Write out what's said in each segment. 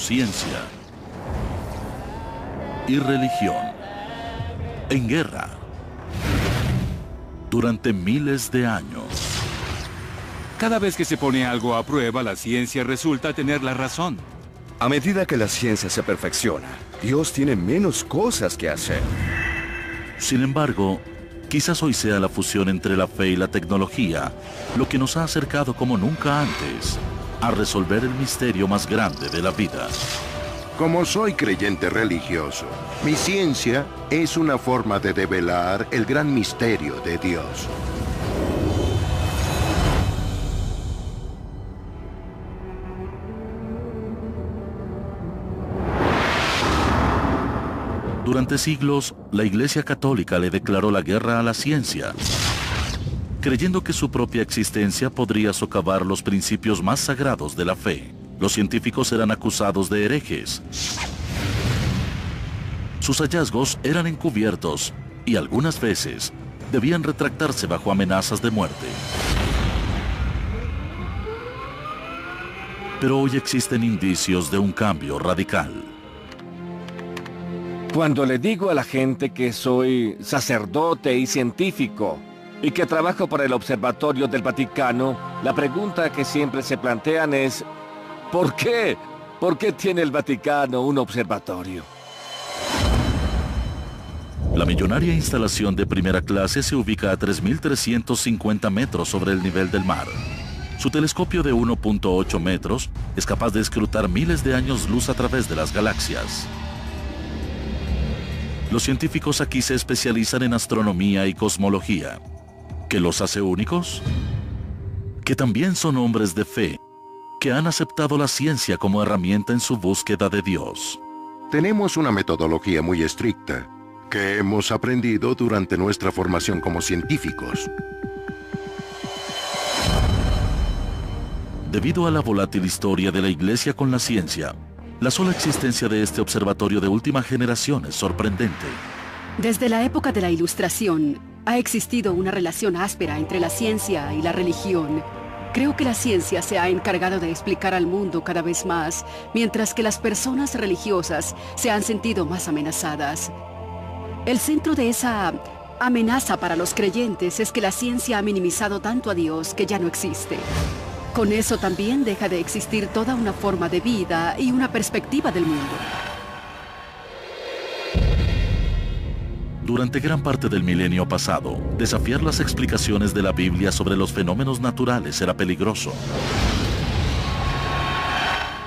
ciencia y religión en guerra durante miles de años. Cada vez que se pone algo a prueba, la ciencia resulta tener la razón. A medida que la ciencia se perfecciona, Dios tiene menos cosas que hacer. Sin embargo, quizás hoy sea la fusión entre la fe y la tecnología lo que nos ha acercado como nunca antes a resolver el misterio más grande de la vida. Como soy creyente religioso, mi ciencia es una forma de develar el gran misterio de Dios. Durante siglos, la Iglesia Católica le declaró la guerra a la ciencia, creyendo que su propia existencia podría socavar los principios más sagrados de la fe. Los científicos eran acusados de herejes. Sus hallazgos eran encubiertos y algunas veces debían retractarse bajo amenazas de muerte. Pero hoy existen indicios de un cambio radical. Cuando le digo a la gente que soy sacerdote y científico y que trabajo para el Observatorio del Vaticano, la pregunta que siempre se plantean es ¿por qué? ¿Por qué tiene el Vaticano un observatorio? La millonaria instalación de primera clase se ubica a 3.350 metros sobre el nivel del mar. Su telescopio de 1.8 metros es capaz de escrutar miles de años luz a través de las galaxias. Los científicos aquí se especializan en astronomía y cosmología. ¿Qué los hace únicos? Que también son hombres de fe, que han aceptado la ciencia como herramienta en su búsqueda de Dios. Tenemos una metodología muy estricta que hemos aprendido durante nuestra formación como científicos. Debido a la volátil historia de la Iglesia con la ciencia, la sola existencia de este observatorio de última generación es sorprendente. Desde la época de la Ilustración, ha existido una relación áspera entre la ciencia y la religión. Creo que la ciencia se ha encargado de explicar al mundo cada vez más, mientras que las personas religiosas se han sentido más amenazadas. El centro de esa amenaza para los creyentes es que la ciencia ha minimizado tanto a Dios que ya no existe. Con eso también deja de existir toda una forma de vida y una perspectiva del mundo. Durante gran parte del milenio pasado, desafiar las explicaciones de la Biblia sobre los fenómenos naturales era peligroso.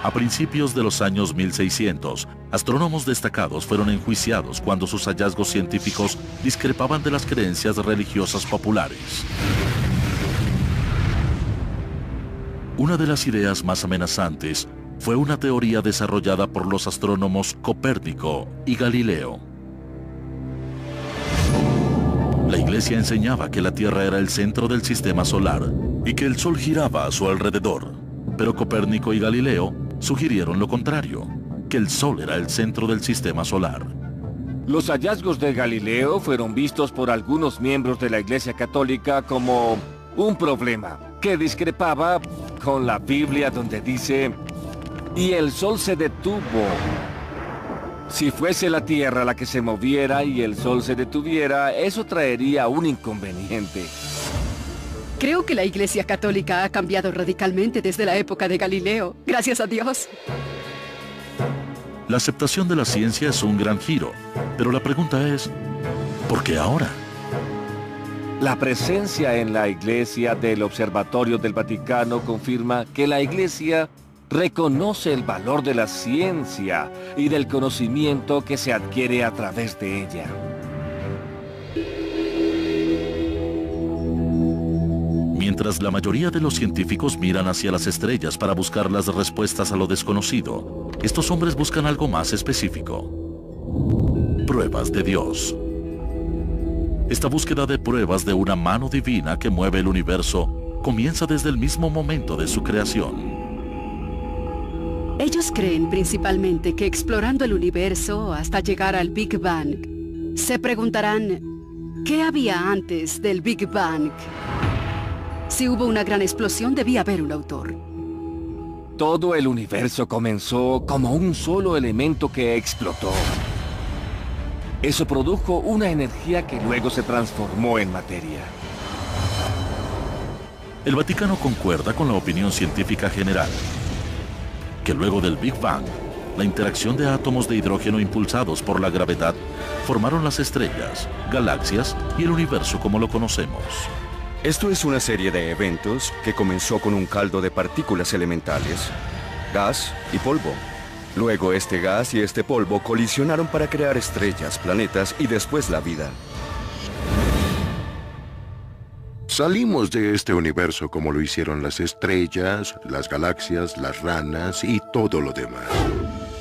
A principios de los años 1600, astrónomos destacados fueron enjuiciados cuando sus hallazgos científicos discrepaban de las creencias religiosas populares. Una de las ideas más amenazantes fue una teoría desarrollada por los astrónomos Copérnico y Galileo. La Iglesia enseñaba que la Tierra era el centro del sistema solar y que el Sol giraba a su alrededor, pero Copérnico y Galileo sugirieron lo contrario, que el Sol era el centro del sistema solar. Los hallazgos de Galileo fueron vistos por algunos miembros de la Iglesia Católica como un problema que discrepaba con la Biblia, donde dice: y el Sol se detuvo. Si fuese la Tierra la que se moviera y el Sol se detuviera, eso traería un inconveniente. Creo que la Iglesia Católica ha cambiado radicalmente desde la época de Galileo. Gracias a Dios. La aceptación de la ciencia es un gran giro, pero la pregunta es, ¿por qué ahora? La presencia en la Iglesia del Observatorio del Vaticano confirma que la Iglesia reconoce el valor de la ciencia y del conocimiento que se adquiere a través de ella. Mientras la mayoría de los científicos miran hacia las estrellas para buscar las respuestas a lo desconocido, estos hombres buscan algo más específico: pruebas de Dios. Esta búsqueda de pruebas de una mano divina que mueve el universo comienza desde el mismo momento de su creación. Ellos creen principalmente que explorando el universo hasta llegar al Big Bang, se preguntarán, ¿qué había antes del Big Bang? Si hubo una gran explosión, debía haber un autor. Todo el universo comenzó como un solo elemento que explotó. Eso produjo una energía que luego se transformó en materia. El Vaticano concuerda con la opinión científica general, que luego del Big Bang, la interacción de átomos de hidrógeno impulsados por la gravedad formaron las estrellas, galaxias y el universo como lo conocemos. Esto es una serie de eventos que comenzó con un caldo de partículas elementales, gas y polvo. Luego este gas y este polvo colisionaron para crear estrellas, planetas y después la vida. Salimos de este universo como lo hicieron las estrellas, las galaxias, las ranas y todo lo demás.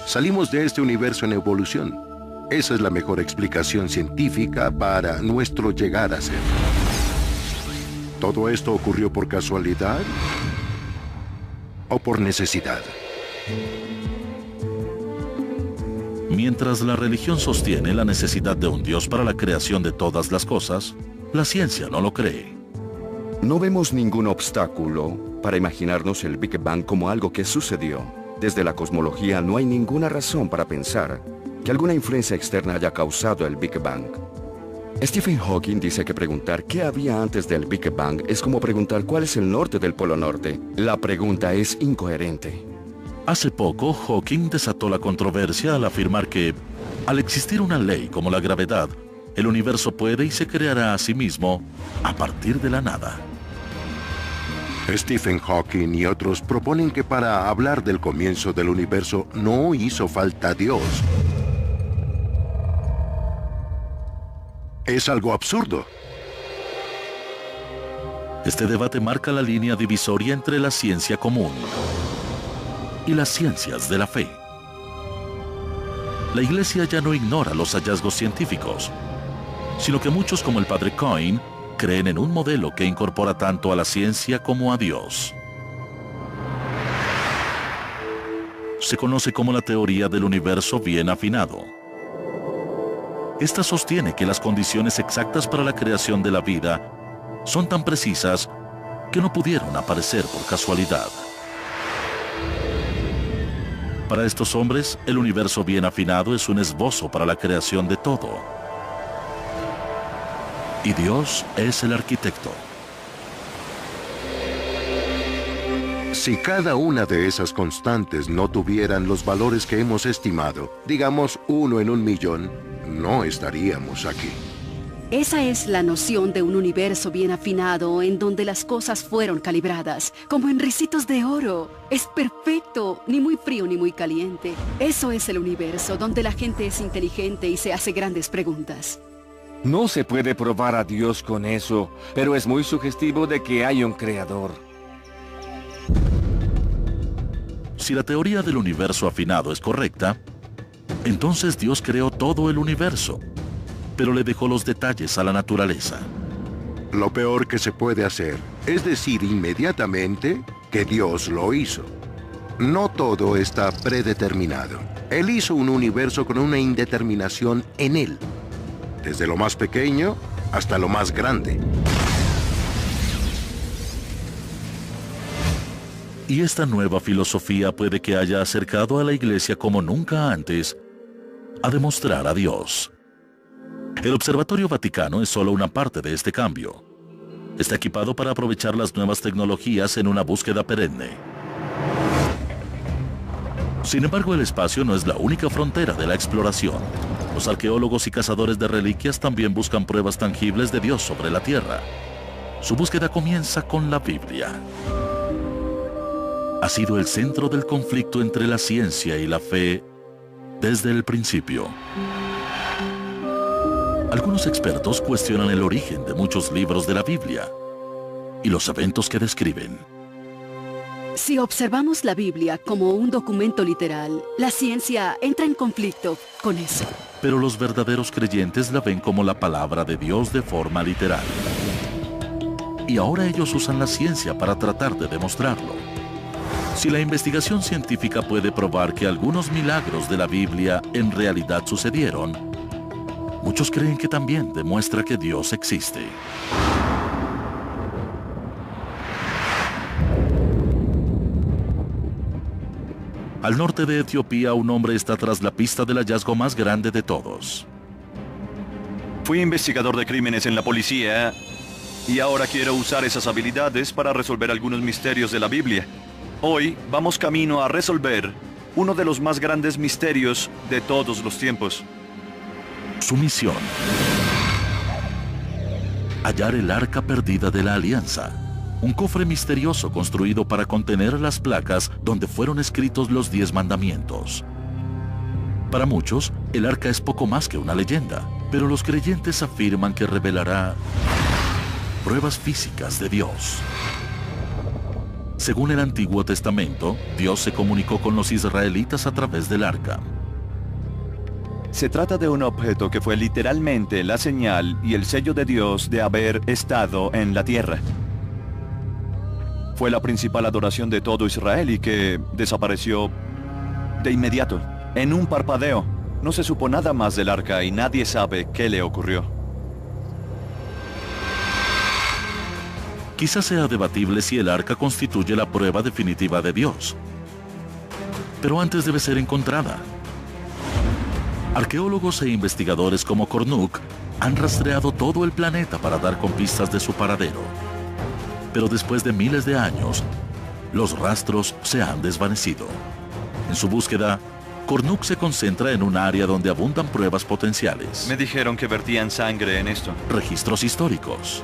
Salimos de este universo en evolución. Esa es la mejor explicación científica para nuestro llegar a ser. ¿Todo esto ocurrió por casualidad o por necesidad? Mientras la religión sostiene la necesidad de un Dios para la creación de todas las cosas, la ciencia no lo cree. No vemos ningún obstáculo para imaginarnos el Big Bang como algo que sucedió. Desde la cosmología no hay ninguna razón para pensar que alguna influencia externa haya causado el Big Bang. Stephen Hawking dice que preguntar qué había antes del Big Bang es como preguntar cuál es el norte del Polo Norte. La pregunta es incoherente. Hace poco, Hawking desató la controversia al afirmar que, al existir una ley como la gravedad, el universo puede y se creará a sí mismo a partir de la nada. Stephen Hawking y otros proponen que para hablar del comienzo del universo no hizo falta Dios. Es algo absurdo. Este debate marca la línea divisoria entre la ciencia común y las ciencias de la fe. La Iglesia ya no ignora los hallazgos científicos, sino que muchos como el Padre Coyne creen en un modelo que incorpora tanto a la ciencia como a Dios. Se conoce como la teoría del universo bien afinado. Esta sostiene que las condiciones exactas para la creación de la vida son tan precisas que no pudieron aparecer por casualidad. Para estos hombres, el universo bien afinado es un esbozo para la creación de todo. Y Dios es el arquitecto. Si cada una de esas constantes no tuvieran los valores que hemos estimado, digamos 1 en 1.000.000, no estaríamos aquí. Esa es la noción de un universo bien afinado en donde las cosas fueron calibradas, como en ricitos de oro. Es perfecto, ni muy frío ni muy caliente. Eso es el universo donde la gente es inteligente y se hace grandes preguntas. No se puede probar a Dios con eso, pero es muy sugestivo de que hay un creador. Si la teoría del universo afinado es correcta, entonces Dios creó todo el universo, pero le dejó los detalles a la naturaleza. Lo peor que se puede hacer es decir inmediatamente que Dios lo hizo. No todo está predeterminado. Él hizo un universo con una indeterminación en él, desde lo más pequeño hasta lo más grande. Y esta nueva filosofía puede que haya acercado a la Iglesia como nunca antes a demostrar a Dios. El Observatorio Vaticano es solo una parte de este cambio. Está equipado para aprovechar las nuevas tecnologías en una búsqueda perenne. Sin embargo, el espacio no es la única frontera de la exploración. Los arqueólogos y cazadores de reliquias también buscan pruebas tangibles de Dios sobre la Tierra. Su búsqueda comienza con la Biblia. Ha sido el centro del conflicto entre la ciencia y la fe desde el principio. Algunos expertos cuestionan el origen de muchos libros de la Biblia y los eventos que describen. Si observamos la Biblia como un documento literal, la ciencia entra en conflicto con eso. Pero los verdaderos creyentes la ven como la palabra de Dios de forma literal. Y ahora ellos usan la ciencia para tratar de demostrarlo. Si la investigación científica puede probar que algunos milagros de la Biblia en realidad sucedieron, muchos creen que también demuestra que Dios existe. Al norte de Etiopía, un hombre está tras la pista del hallazgo más grande de todos. Fui investigador de crímenes en la policía y ahora quiero usar esas habilidades para resolver algunos misterios de la Biblia. Hoy vamos camino a resolver uno de los más grandes misterios de todos los tiempos. Su misión: hallar el arca perdida de la Alianza, un cofre misterioso construido para contener las placas donde fueron escritos los 10 mandamientos. Para muchos, el arca es poco más que una leyenda, pero los creyentes afirman que revelará pruebas físicas de Dios. Según el Antiguo Testamento, Dios se comunicó con los israelitas a través del arca. Se trata de un objeto que fue literalmente la señal y el sello de Dios de haber estado en la tierra. Fue la principal adoración de todo Israel y que desapareció de inmediato, en un parpadeo. No se supo nada más del arca y nadie sabe qué le ocurrió. Quizás sea debatible si el arca constituye la prueba definitiva de Dios. Pero antes debe ser encontrada. Arqueólogos e investigadores como Kornuk han rastreado todo el planeta para dar con pistas de su paradero. Pero después de miles de años, los rastros se han desvanecido. En su búsqueda, Kornuk se concentra en un área donde abundan pruebas potenciales. Me dijeron que vertían sangre en esto. Registros históricos.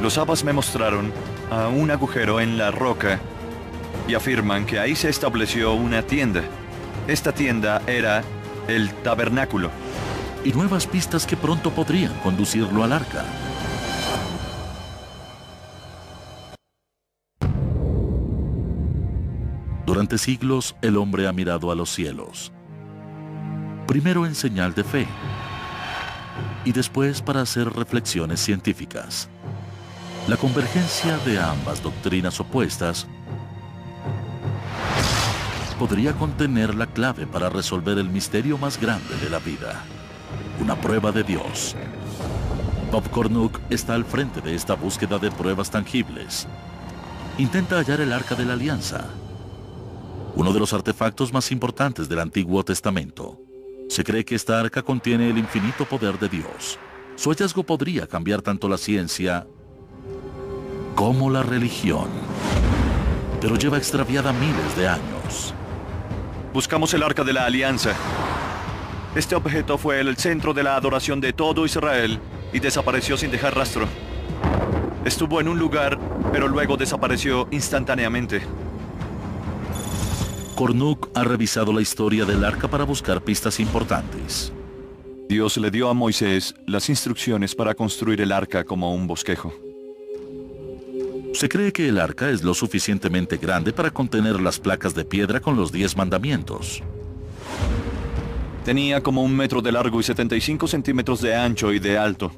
Los abas me mostraron a un agujero en la roca y afirman que ahí se estableció una tienda. Esta tienda era el tabernáculo. Y nuevas pistas que pronto podrían conducirlo al arca. Durante siglos, el hombre ha mirado a los cielos. Primero en señal de fe, y después para hacer reflexiones científicas. La convergencia de ambas doctrinas opuestas podría contener la clave para resolver el misterio más grande de la vida, una prueba de Dios. Bob Kornuk está al frente de esta búsqueda de pruebas tangibles. Intenta hallar el Arca de la Alianza, uno de los artefactos más importantes del Antiguo Testamento. Se cree que esta arca contiene el infinito poder de Dios. Su hallazgo podría cambiar tanto la ciencia como la religión, pero lleva extraviada miles de años. Buscamos el Arca de la Alianza. Este objeto fue el centro de la adoración de todo Israel y desapareció sin dejar rastro. Estuvo en un lugar, pero luego desapareció instantáneamente. Kornuk ha revisado la historia del arca para buscar pistas importantes. Dios le dio a Moisés las instrucciones para construir el arca como un bosquejo. Se cree que el arca es lo suficientemente grande para contener las placas de piedra con los 10 mandamientos. Tenía como 1 metro de largo y 75 centímetros de ancho y de alto.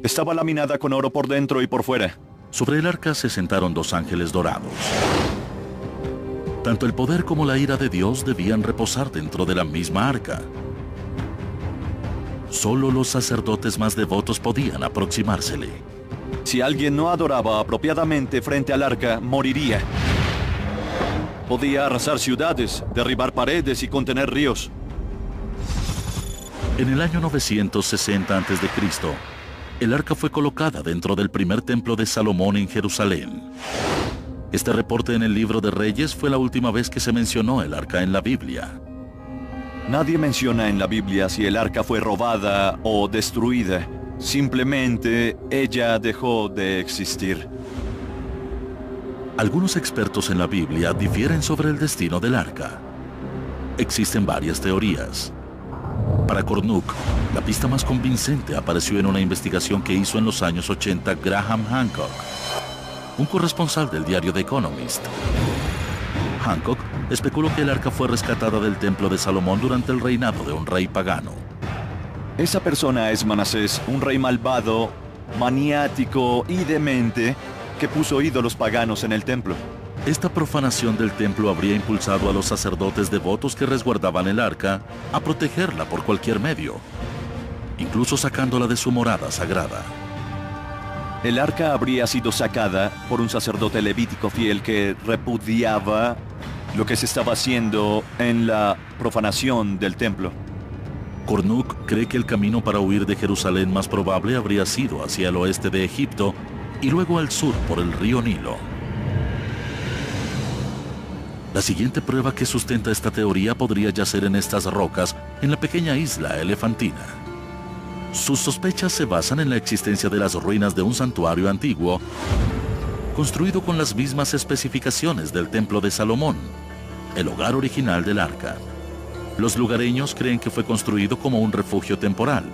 Estaba laminada con oro por dentro y por fuera. Sobre el arca se sentaron 2 ángeles dorados. Tanto el poder como la ira de Dios debían reposar dentro de la misma arca. Solo los sacerdotes más devotos podían aproximársele. Si alguien no adoraba apropiadamente frente al arca, moriría. Podía arrasar ciudades, derribar paredes y contener ríos. En el año 960 a.C., el arca fue colocada dentro del primer templo de Salomón en Jerusalén. Este reporte en el libro de Reyes fue la última vez que se mencionó el arca en la Biblia. Nadie menciona en la Biblia si el arca fue robada o destruida. Simplemente ella dejó de existir. Algunos expertos en la Biblia difieren sobre el destino del arca. Existen varias teorías. Para Kornuk, la pista más convincente apareció en una investigación que hizo en los años 80 Graham Hancock, un corresponsal del diario The Economist. Hancock especuló que el arca fue rescatada del templo de Salomón durante el reinado de un rey pagano. Esa persona es Manasés, un rey malvado, maniático y demente que puso ídolos paganos en el templo. Esta profanación del templo habría impulsado a los sacerdotes devotos que resguardaban el arca a protegerla por cualquier medio, incluso sacándola de su morada sagrada. El arca habría sido sacada por un sacerdote levítico fiel que repudiaba lo que se estaba haciendo en la profanación del templo. Cornuc cree que el camino para huir de Jerusalén más probable habría sido hacia el oeste de Egipto y luego al sur por el río Nilo. La siguiente prueba que sustenta esta teoría podría yacer en estas rocas, en la pequeña isla Elefantina. Sus sospechas se basan en la existencia de las ruinas de un santuario antiguo, construido con las mismas especificaciones del templo de Salomón, el hogar original del arca. Los lugareños creen que fue construido como un refugio temporal,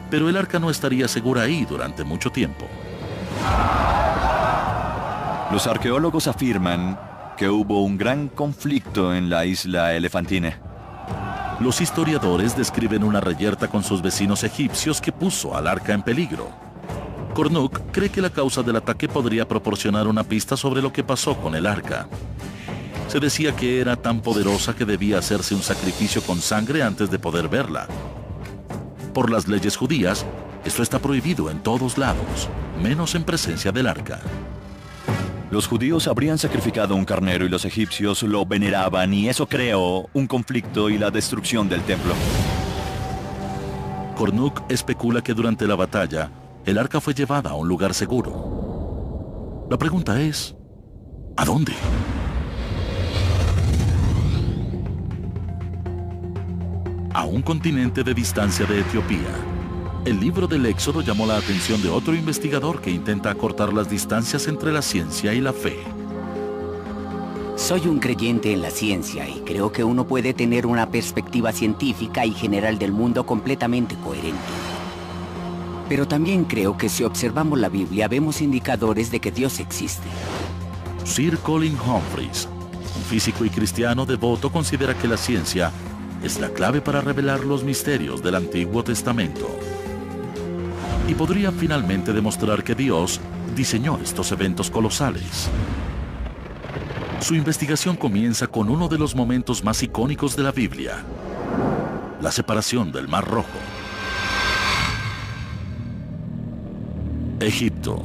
pero el arca no estaría segura ahí durante mucho tiempo. Los arqueólogos afirman que hubo un gran conflicto en la isla Elefantina. Los historiadores describen una reyerta con sus vecinos egipcios que puso al arca en peligro. Cornuc cree que la causa del ataque podría proporcionar una pista sobre lo que pasó con el arca. Se decía que era tan poderosa que debía hacerse un sacrificio con sangre antes de poder verla. Por las leyes judías, esto está prohibido en todos lados, menos en presencia del arca. Los judíos habrían sacrificado un carnero y los egipcios lo veneraban, y eso creó un conflicto y la destrucción del templo. Cornuc especula que durante la batalla, el arca fue llevada a un lugar seguro. La pregunta es, ¿a dónde? A un continente de distancia de Etiopía. El libro del Éxodo llamó la atención de otro investigador que intenta acortar las distancias entre la ciencia y la fe. Soy un creyente en la ciencia y creo que uno puede tener una perspectiva científica y general del mundo completamente coherente. Pero también creo que si observamos la Biblia vemos indicadores de que Dios existe. Sir Colin Humphreys, un físico y cristiano devoto, considera que la ciencia es la clave para revelar los misterios del Antiguo Testamento. Y podría finalmente demostrar que Dios diseñó estos eventos colosales. Su investigación comienza con uno de los momentos más icónicos de la Biblia: la separación del Mar Rojo. Egipto.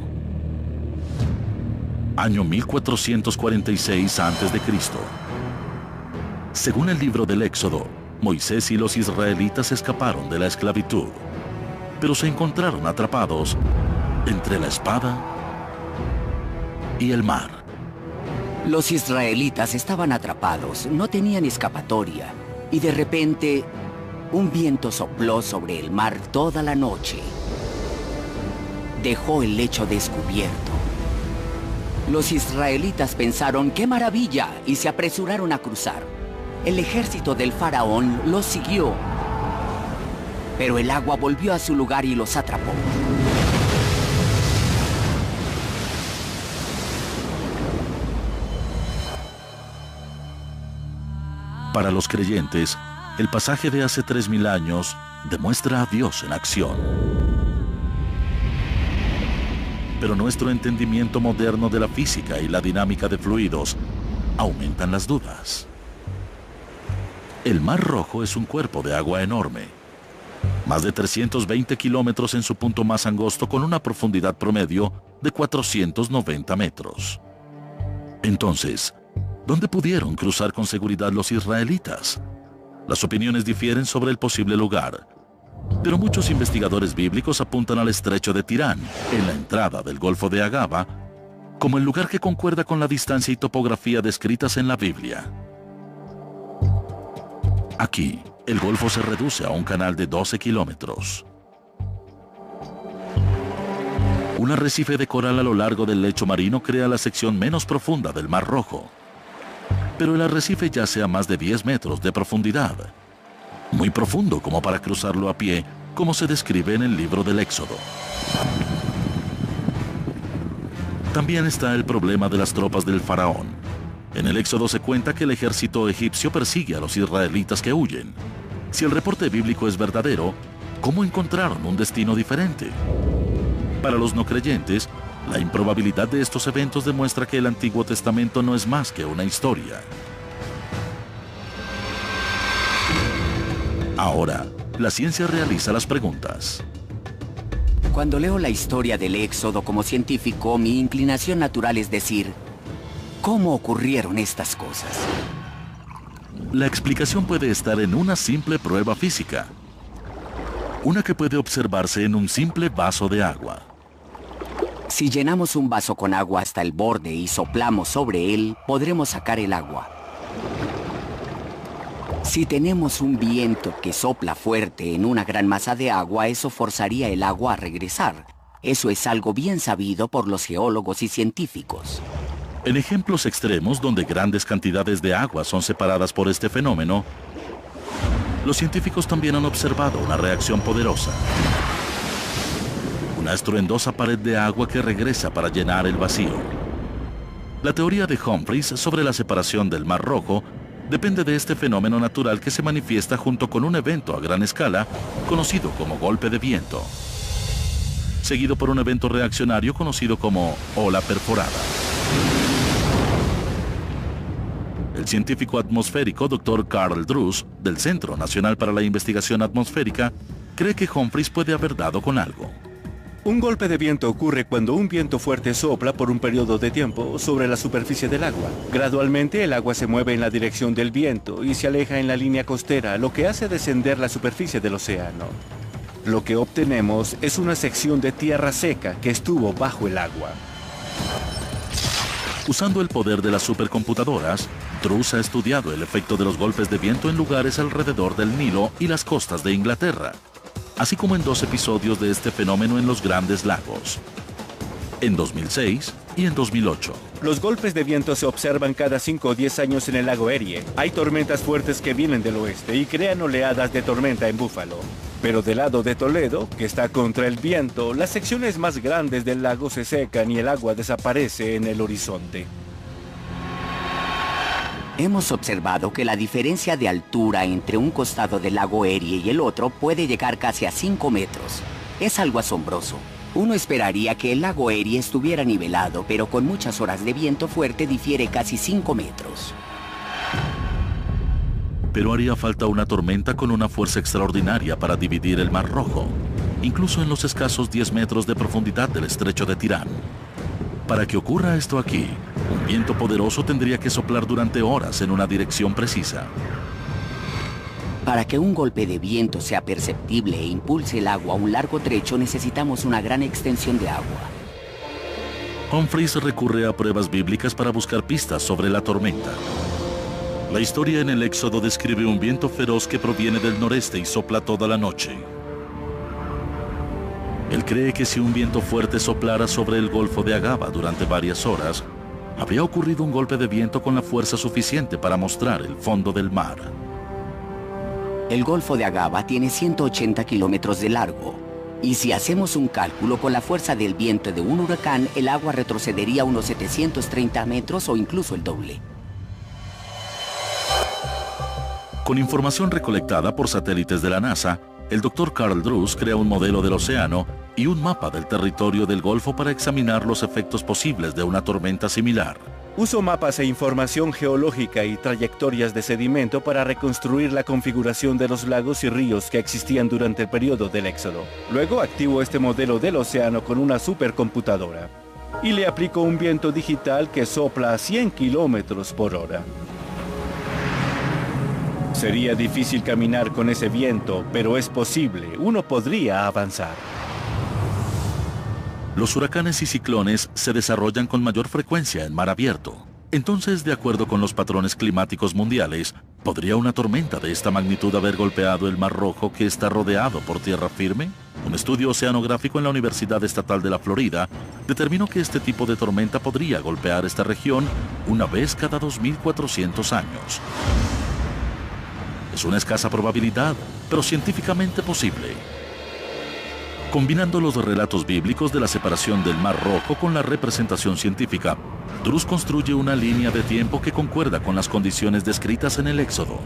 Año 1446 a.C. Según el libro del Éxodo, Moisés y los israelitas escaparon de la esclavitud, pero se encontraron atrapados entre la espada y el mar. Los israelitas estaban atrapados, no tenían escapatoria, y de repente, un viento sopló sobre el mar toda la noche. Dejó el lecho descubierto. Los israelitas pensaron, ¡qué maravilla!, y se apresuraron a cruzar. El ejército del faraón los siguió, pero el agua volvió a su lugar y los atrapó. Para los creyentes, el pasaje de hace 3000 años demuestra a Dios en acción. Pero nuestro entendimiento moderno de la física y la dinámica de fluidos aumentan las dudas. El Mar Rojo es un cuerpo de agua enorme, más de 320 kilómetros en su punto más angosto, con una profundidad promedio de 490 metros. Entonces, ¿dónde pudieron cruzar con seguridad los israelitas? Las opiniones difieren sobre el posible lugar, pero muchos investigadores bíblicos apuntan al estrecho de Tirán, en la entrada del Golfo de Agaba, como el lugar que concuerda con la distancia y topografía descritas en la Biblia. Aquí, el golfo se reduce a un canal de 12 kilómetros. Un arrecife de coral a lo largo del lecho marino crea la sección menos profunda del Mar Rojo. Pero el arrecife yace a más de 10 metros de profundidad, muy profundo como para cruzarlo a pie, como se describe en el libro del Éxodo. También está el problema de las tropas del faraón. En el Éxodo se cuenta que el ejército egipcio persigue a los israelitas que huyen. Si el reporte bíblico es verdadero, ¿cómo encontraron un destino diferente? Para los no creyentes, la improbabilidad de estos eventos demuestra que el Antiguo Testamento no es más que una historia. Ahora, la ciencia realiza las preguntas. Cuando leo la historia del Éxodo como científico, mi inclinación natural es decir, ¿cómo ocurrieron estas cosas? La explicación puede estar en una simple prueba física. Una que puede observarse en un simple vaso de agua. Si llenamos un vaso con agua hasta el borde y soplamos sobre él, podremos sacar el agua. Si tenemos un viento que sopla fuerte en una gran masa de agua, eso forzaría el agua a regresar. Eso es algo bien sabido por los geólogos y científicos. En ejemplos extremos donde grandes cantidades de agua son separadas por este fenómeno, los científicos también han observado una reacción poderosa. Una estruendosa pared de agua que regresa para llenar el vacío. La teoría de Humphreys sobre la separación del Mar Rojo depende de este fenómeno natural que se manifiesta junto con un evento a gran escala conocido como golpe de viento, seguido por un evento reaccionario conocido como ola perforada. El científico atmosférico Dr. Carl Drews, del Centro Nacional para la Investigación Atmosférica, cree que Humphreys puede haber dado con algo. Un golpe de viento ocurre cuando un viento fuerte sopla por un periodo de tiempo sobre la superficie del agua. Gradualmente el agua se mueve en la dirección del viento y se aleja en la línea costera, lo que hace descender la superficie del océano. Lo que obtenemos es una sección de tierra seca que estuvo bajo el agua. Usando el poder de las supercomputadoras, Drews ha estudiado el efecto de los golpes de viento en lugares alrededor del Nilo y las costas de Inglaterra, así como en 2 episodios de este fenómeno en los Grandes Lagos, en 2006 y en 2008. Los golpes de viento se observan cada 5 o 10 años en el lago Erie. Hay tormentas fuertes que vienen del oeste y crean oleadas de tormenta en Búfalo. Pero del lado de Toledo, que está contra el viento, las secciones más grandes del lago se secan y el agua desaparece en el horizonte. Hemos observado que la diferencia de altura entre un costado del lago Erie y el otro puede llegar casi a 5 metros. Es algo asombroso. Uno esperaría que el lago Erie estuviera nivelado, pero con muchas horas de viento fuerte difiere casi 5 metros. Pero haría falta una tormenta con una fuerza extraordinaria para dividir el Mar Rojo, incluso en los escasos 10 metros de profundidad del estrecho de Tirán. Para que ocurra esto aquí, un viento poderoso tendría que soplar durante horas en una dirección precisa. Para que un golpe de viento sea perceptible e impulse el agua a un largo trecho, necesitamos una gran extensión de agua. Humphreys recurre a pruebas bíblicas para buscar pistas sobre la tormenta. La historia en el Éxodo describe un viento feroz que proviene del noreste y sopla toda la noche. Él cree que si un viento fuerte soplara sobre el Golfo de Agaba durante varias horas, habría ocurrido un golpe de viento con la fuerza suficiente para mostrar el fondo del mar. El Golfo de Agaba tiene 180 kilómetros de largo, y si hacemos un cálculo con la fuerza del viento de un huracán, el agua retrocedería unos 730 metros o incluso el doble. Con información recolectada por satélites de la NASA, el Dr. Carl Drews crea un modelo del océano y un mapa del territorio del Golfo para examinar los efectos posibles de una tormenta similar. Uso mapas e información geológica y trayectorias de sedimento para reconstruir la configuración de los lagos y ríos que existían durante el periodo del Éxodo. Luego activo este modelo del océano con una supercomputadora y le aplico un viento digital que sopla a 100 kilómetros por hora. Sería difícil caminar con ese viento, pero es posible. Uno podría avanzar. Los huracanes y ciclones se desarrollan con mayor frecuencia en mar abierto. Entonces, de acuerdo con los patrones climáticos mundiales, ¿podría una tormenta de esta magnitud haber golpeado el Mar Rojo que está rodeado por tierra firme? Un estudio oceanográfico en la Universidad Estatal de la Florida determinó que este tipo de tormenta podría golpear esta región una vez cada 2.400 años. Es una escasa probabilidad, pero científicamente posible. Combinando los relatos bíblicos de la separación del Mar Rojo con la representación científica, Drews construye una línea de tiempo que concuerda con las condiciones descritas en el Éxodo.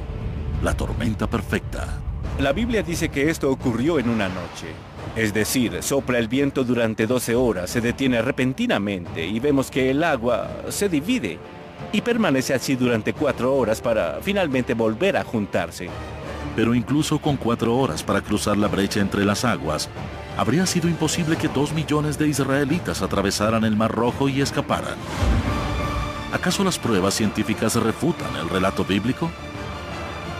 La tormenta perfecta. La Biblia dice que esto ocurrió en una noche. Es decir, sopla el viento durante 12 horas, se detiene repentinamente y vemos que el agua se divide y permanece así durante 4 horas para finalmente volver a juntarse. Pero incluso con 4 horas para cruzar la brecha entre las aguas, habría sido imposible que 2 millones de israelitas atravesaran el Mar Rojo y escaparan. ¿Acaso las pruebas científicas refutan el relato bíblico?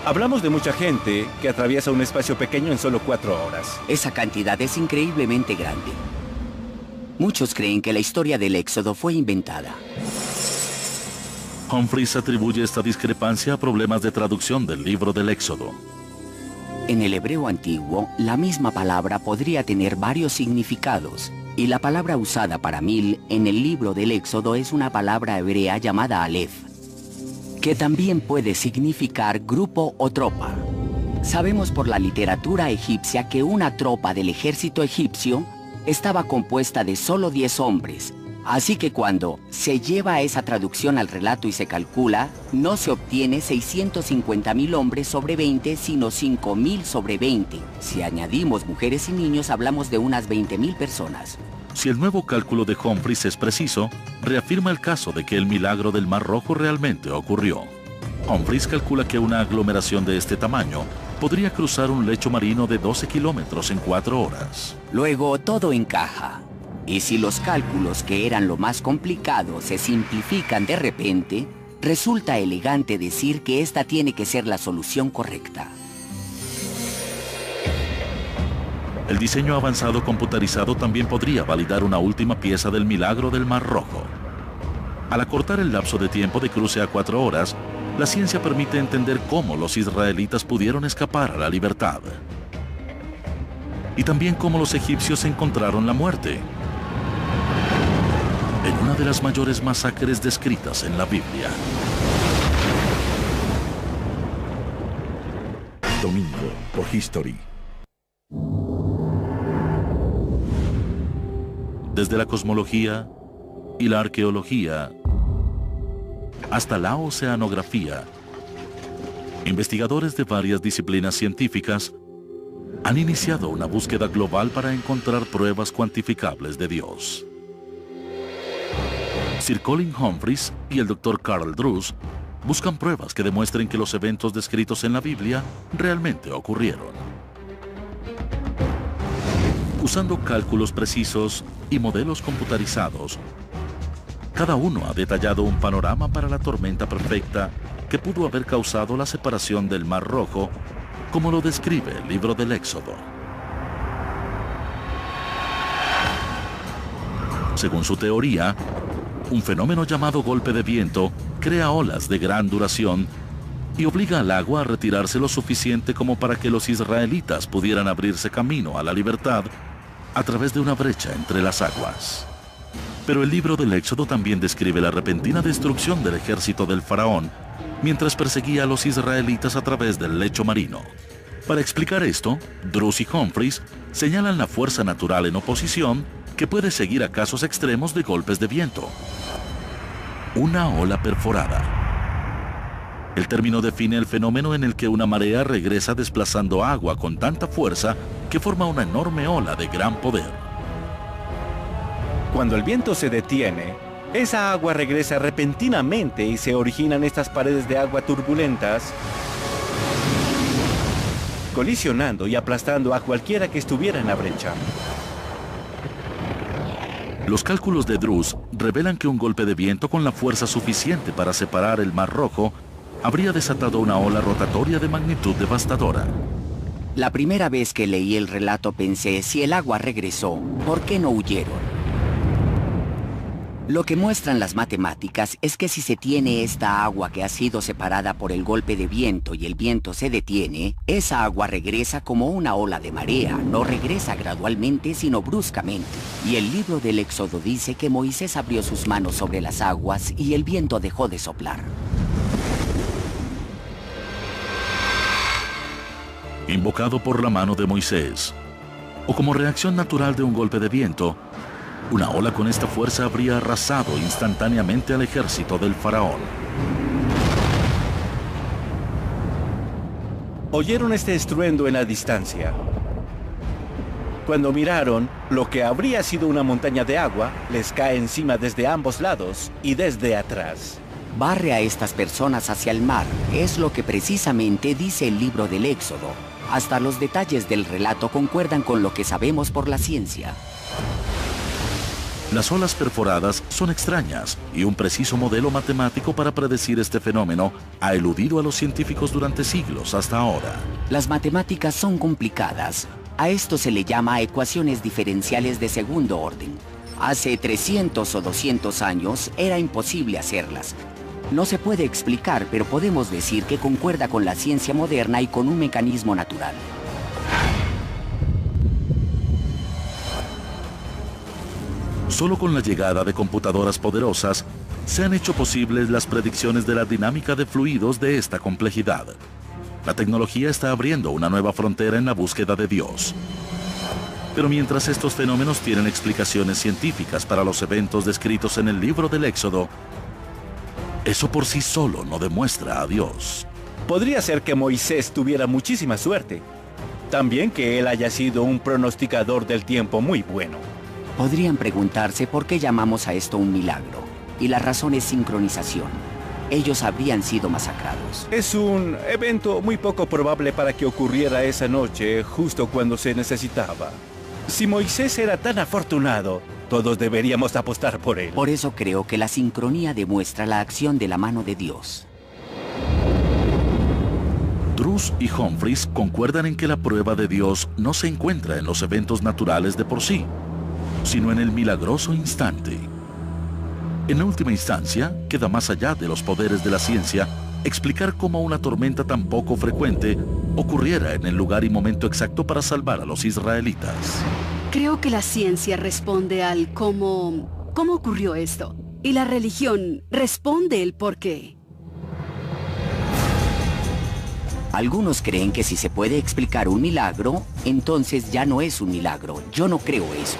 Hablamos de mucha gente que atraviesa un espacio pequeño en solo 4 horas. Esa cantidad es increíblemente grande. Muchos creen que la historia del Éxodo fue inventada. Humphreys atribuye esta discrepancia a problemas de traducción del libro del Éxodo. En el hebreo antiguo, la misma palabra podría tener varios significados, y la palabra usada para 1000 en el libro del Éxodo es una palabra hebrea llamada Aleph, que también puede significar grupo o tropa. Sabemos por la literatura egipcia que una tropa del ejército egipcio estaba compuesta de solo 10 hombres, así que cuando se lleva esa traducción al relato y se calcula, no se obtiene 650.000 hombres sobre 20, sino 5.000 sobre 20. Si añadimos mujeres y niños, hablamos de unas 20.000 personas. Si el nuevo cálculo de Humphreys es preciso, reafirma el caso de que el milagro del Mar Rojo realmente ocurrió. Humphreys calcula que una aglomeración de este tamaño podría cruzar un lecho marino de 12 kilómetros en 4 horas. Luego todo encaja. Y si los cálculos, que eran lo más complicado, se simplifican de repente, resulta elegante decir que esta tiene que ser la solución correcta. El diseño avanzado computarizado también podría validar una última pieza del milagro del Mar Rojo. Al acortar el lapso de tiempo de cruce a 4 horas, la ciencia permite entender cómo los israelitas pudieron escapar a la libertad. Y también cómo los egipcios encontraron la muerte en una de las mayores masacres descritas en la Biblia. Domingo por History. Desde la cosmología y la arqueología hasta la oceanografía, investigadores de varias disciplinas científicas han iniciado una búsqueda global para encontrar pruebas cuantificables de Dios. Sir Colin Humphreys y el Dr. Carl Drews buscan pruebas que demuestren que los eventos descritos en la Biblia realmente ocurrieron. Usando cálculos precisos y modelos computarizados, cada uno ha detallado un panorama para la tormenta perfecta que pudo haber causado la separación del Mar Rojo, como lo describe el libro del Éxodo. Según su teoría, un fenómeno llamado golpe de viento crea olas de gran duración y obliga al agua a retirarse lo suficiente como para que los israelitas pudieran abrirse camino a la libertad a través de una brecha entre las aguas. Pero el libro del Éxodo también describe la repentina destrucción del ejército del faraón mientras perseguía a los israelitas a través del lecho marino. Para explicar esto, Drews y Humphreys señalan la fuerza natural en oposición que puede seguir a casos extremos de golpes de viento. Una ola perforada. El término define el fenómeno en el que una marea regresa desplazando agua con tanta fuerza que forma una enorme ola de gran poder. Cuando el viento se detiene, esa agua regresa repentinamente y se originan estas paredes de agua turbulentas, colisionando y aplastando a cualquiera que estuviera en la brecha. Los cálculos de Drews revelan que un golpe de viento con la fuerza suficiente para separar el Mar Rojo habría desatado una ola rotatoria de magnitud devastadora. La primera vez que leí el relato pensé, si el agua regresó, ¿por qué no huyeron? Lo que muestran las matemáticas es que si se tiene esta agua que ha sido separada por el golpe de viento y el viento se detiene, esa agua regresa como una ola de marea, no regresa gradualmente sino bruscamente. Y el libro del Éxodo dice que Moisés abrió sus manos sobre las aguas y el viento dejó de soplar. Invocado por la mano de Moisés, o como reacción natural de un golpe de viento, una ola con esta fuerza habría arrasado instantáneamente al ejército del faraón. Oyeron este estruendo en la distancia. Cuando miraron, lo que habría sido una montaña de agua les cae encima desde ambos lados y desde atrás. Barre a estas personas hacia el mar, es lo que precisamente dice el libro del Éxodo. Hasta los detalles del relato concuerdan con lo que sabemos por la ciencia. Las olas perforadas son extrañas y un preciso modelo matemático para predecir este fenómeno ha eludido a los científicos durante siglos hasta ahora. Las matemáticas son complicadas. A esto se le llama ecuaciones diferenciales de segundo orden. Hace 300 o 200 años era imposible hacerlas. No se puede explicar, pero podemos decir que concuerda con la ciencia moderna y con un mecanismo natural. Solo con la llegada de computadoras poderosas se han hecho posibles las predicciones de la dinámica de fluidos de esta complejidad. La tecnología está abriendo una nueva frontera en la búsqueda de Dios. Pero mientras estos fenómenos tienen explicaciones científicas para los eventos descritos en el libro del Éxodo, eso por sí solo no demuestra a Dios. Podría ser que Moisés tuviera muchísima suerte. También que él haya sido un pronosticador del tiempo muy bueno. Podrían preguntarse por qué llamamos a esto un milagro. Y la razón es sincronización. Ellos habrían sido masacrados. Es un evento muy poco probable para que ocurriera esa noche, justo cuando se necesitaba. Si Moisés era tan afortunado, todos deberíamos apostar por él. Por eso creo que la sincronía demuestra la acción de la mano de Dios. Truss y Humphreys concuerdan en que la prueba de Dios no se encuentra en los eventos naturales de por sí, sino en el milagroso instante. En última instancia, queda más allá de los poderes de la ciencia explicar cómo una tormenta tan poco frecuente ocurriera en el lugar y momento exacto para salvar a los israelitas. Creo que la ciencia responde al cómo ocurrió esto, y la religión responde el por qué. Algunos creen que si se puede explicar un milagro, entonces ya no es un milagro. Yo no creo eso.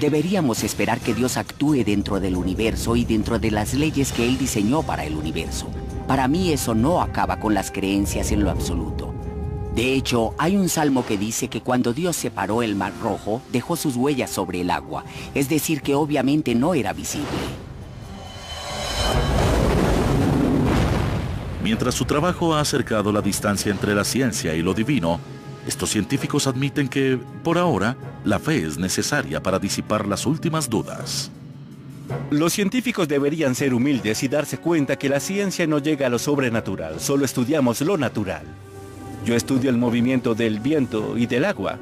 Deberíamos esperar que Dios actúe dentro del universo y dentro de las leyes que Él diseñó para el universo. Para mí eso no acaba con las creencias en lo absoluto. De hecho, hay un salmo que dice que cuando Dios separó el Mar Rojo, dejó sus huellas sobre el agua. Es decir, que obviamente no era visible. Mientras su trabajo ha acercado la distancia entre la ciencia y lo divino, estos científicos admiten que, por ahora, la fe es necesaria para disipar las últimas dudas. Los científicos deberían ser humildes y darse cuenta que la ciencia no llega a lo sobrenatural, solo estudiamos lo natural. Yo estudio el movimiento del viento y del agua.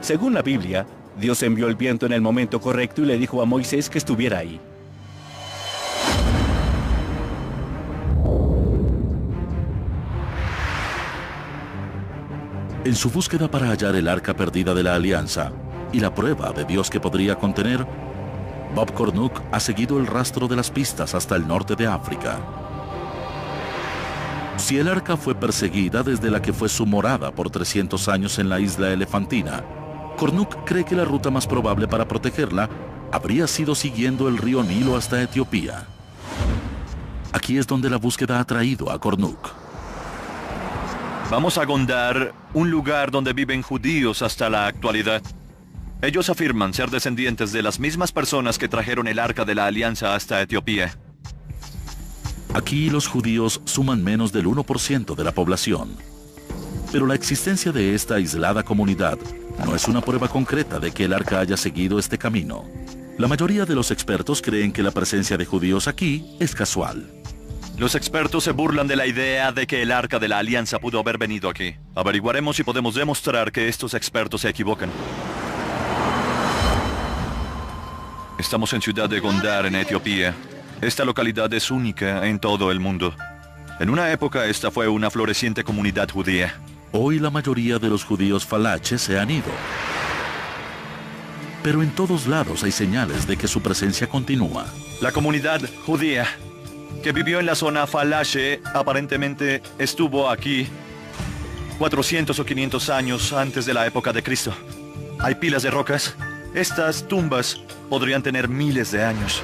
Según la Biblia, Dios envió el viento en el momento correcto y le dijo a Moisés que estuviera ahí. En su búsqueda para hallar el arca perdida de la alianza y la prueba de Dios que podría contener, Bob Cornuke ha seguido el rastro de las pistas hasta el norte de África. Si el arca fue perseguida desde la que fue su morada por 300 años en la isla Elefantina, Cornuke cree que la ruta más probable para protegerla habría sido siguiendo el río Nilo hasta Etiopía. Aquí es donde la búsqueda ha traído a Cornuke. Vamos a Gondar, un lugar donde viven judíos hasta la actualidad. Ellos afirman ser descendientes de las mismas personas que trajeron el Arca de la Alianza hasta Etiopía. Aquí los judíos suman menos del 1% de la población. Pero la existencia de esta aislada comunidad no es una prueba concreta de que el arca haya seguido este camino. La mayoría de los expertos creen que la presencia de judíos aquí es casual. Los expertos se burlan de la idea de que el Arca de la Alianza pudo haber venido aquí. Averiguaremos si podemos demostrar que estos expertos se equivocan. Estamos en Ciudad de Gondar, en Etiopía. Esta localidad es única en todo el mundo. En una época esta fue una floreciente comunidad judía. Hoy la mayoría de los judíos falaches se han ido. Pero en todos lados hay señales de que su presencia continúa. La comunidad judía que vivió en la zona Falache aparentemente estuvo aquí 400 o 500 años antes de la época de Cristo. Hay pilas de rocas. Estas tumbas podrían tener miles de años.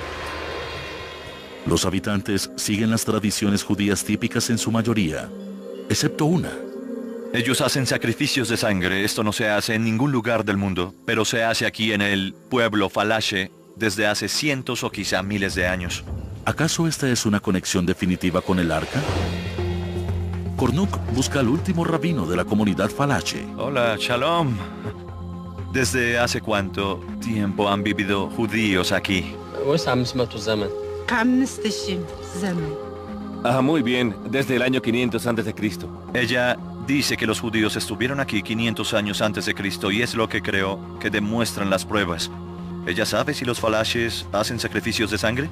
Los habitantes siguen las tradiciones judías típicas en su mayoría, excepto una. Ellos hacen sacrificios de sangre. Esto no se hace en ningún lugar del mundo, pero se hace aquí en el pueblo Falache desde hace cientos o quizá miles de años. ¿Acaso esta es una conexión definitiva con el arca? Cornuke busca al último rabino de la comunidad Falache. Hola, Shalom. ¿Desde hace cuánto tiempo han vivido judíos aquí? Muy bien, desde el año 500 a.C. Ella dice que los judíos estuvieron aquí 500 años antes de Cristo y es lo que creo que demuestran las pruebas. ¿Ella sabe si los falaches hacen sacrificios de sangre?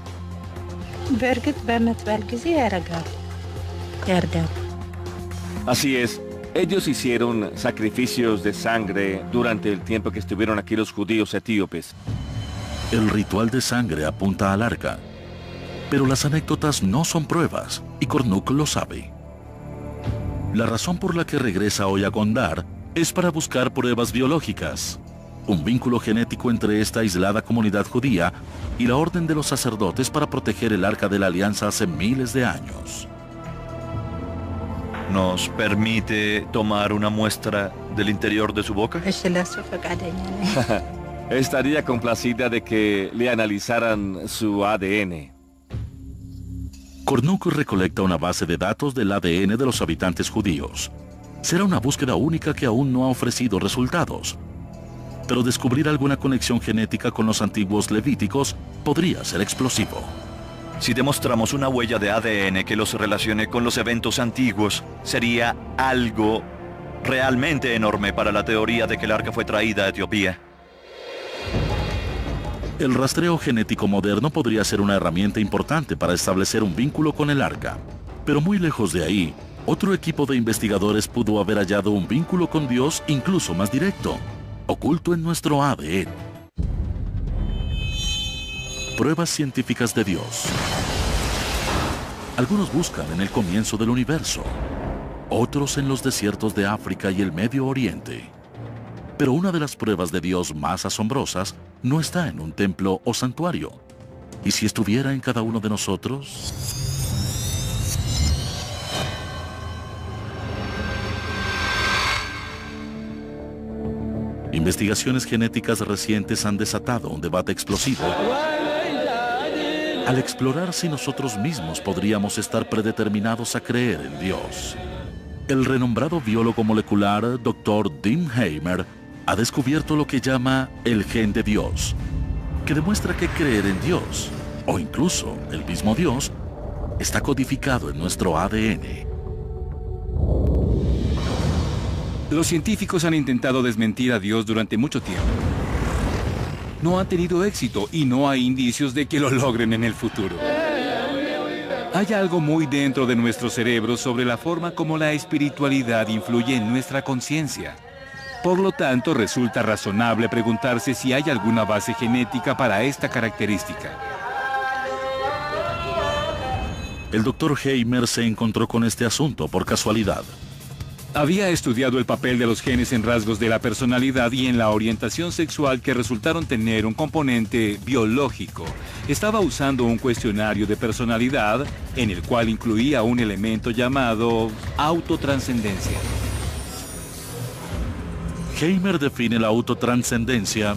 Así es. Ellos hicieron sacrificios de sangre durante el tiempo que estuvieron aquí los judíos etíopes. El ritual de sangre apunta al arca. Pero las anécdotas no son pruebas, y Kornuk lo sabe. La razón por la que regresa hoy a Gondar es para buscar pruebas biológicas. Un vínculo genético entre esta aislada comunidad judía y la orden de los sacerdotes para proteger el arca de la alianza hace miles de años. ¿Nos permite tomar una muestra del interior de su boca? Estaría complacida de que le analizaran su ADN. Kornuk recolecta una base de datos del ADN de los habitantes judíos. Será una búsqueda única que aún no ha ofrecido resultados. Pero descubrir alguna conexión genética con los antiguos levíticos podría ser explosivo. Si demostramos una huella de ADN que los relacione con los eventos antiguos, sería algo realmente enorme para la teoría de que el arca fue traída a Etiopía. El rastreo genético moderno podría ser una herramienta importante para establecer un vínculo con el arca. Pero muy lejos de ahí, otro equipo de investigadores pudo haber hallado un vínculo con Dios incluso más directo, oculto en nuestro ADN. Pruebas científicas de Dios. Algunos buscan en el comienzo del universo, otros en los desiertos de África y el Medio Oriente. Pero una de las pruebas de Dios más asombrosas no está en un templo o santuario. ¿Y si estuviera en cada uno de nosotros? Investigaciones genéticas recientes han desatado un debate explosivo al explorar si nosotros mismos podríamos estar predeterminados a creer en Dios. El renombrado biólogo molecular Dr. Dean Hamer ha descubierto lo que llama el gen de Dios, que demuestra que creer en Dios, o incluso el mismo Dios, está codificado en nuestro ADN. Los científicos han intentado desmentir a Dios durante mucho tiempo. No han tenido éxito y no hay indicios de que lo logren en el futuro. Hay algo muy dentro de nuestro cerebro sobre la forma como la espiritualidad influye en nuestra conciencia. Por lo tanto, resulta razonable preguntarse si hay alguna base genética para esta característica. El Dr. Hamer se encontró con este asunto por casualidad. Había estudiado el papel de los genes en rasgos de la personalidad y en la orientación sexual que resultaron tener un componente biológico. Estaba usando un cuestionario de personalidad en el cual incluía un elemento llamado autotranscendencia. Hamer define la autotranscendencia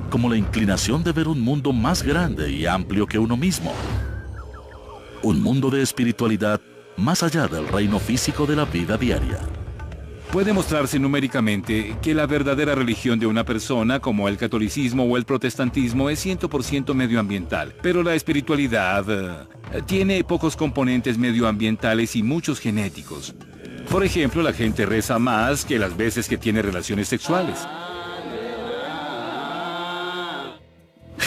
como la inclinación de ver un mundo más grande y amplio que uno mismo. Un mundo de espiritualidad más allá del reino físico de la vida diaria. Puede mostrarse numéricamente que la verdadera religión de una persona, como el catolicismo o el protestantismo, es 100% medioambiental, pero la espiritualidad tiene pocos componentes medioambientales y muchos genéticos. Por ejemplo, la gente reza más que las veces que tiene relaciones sexuales.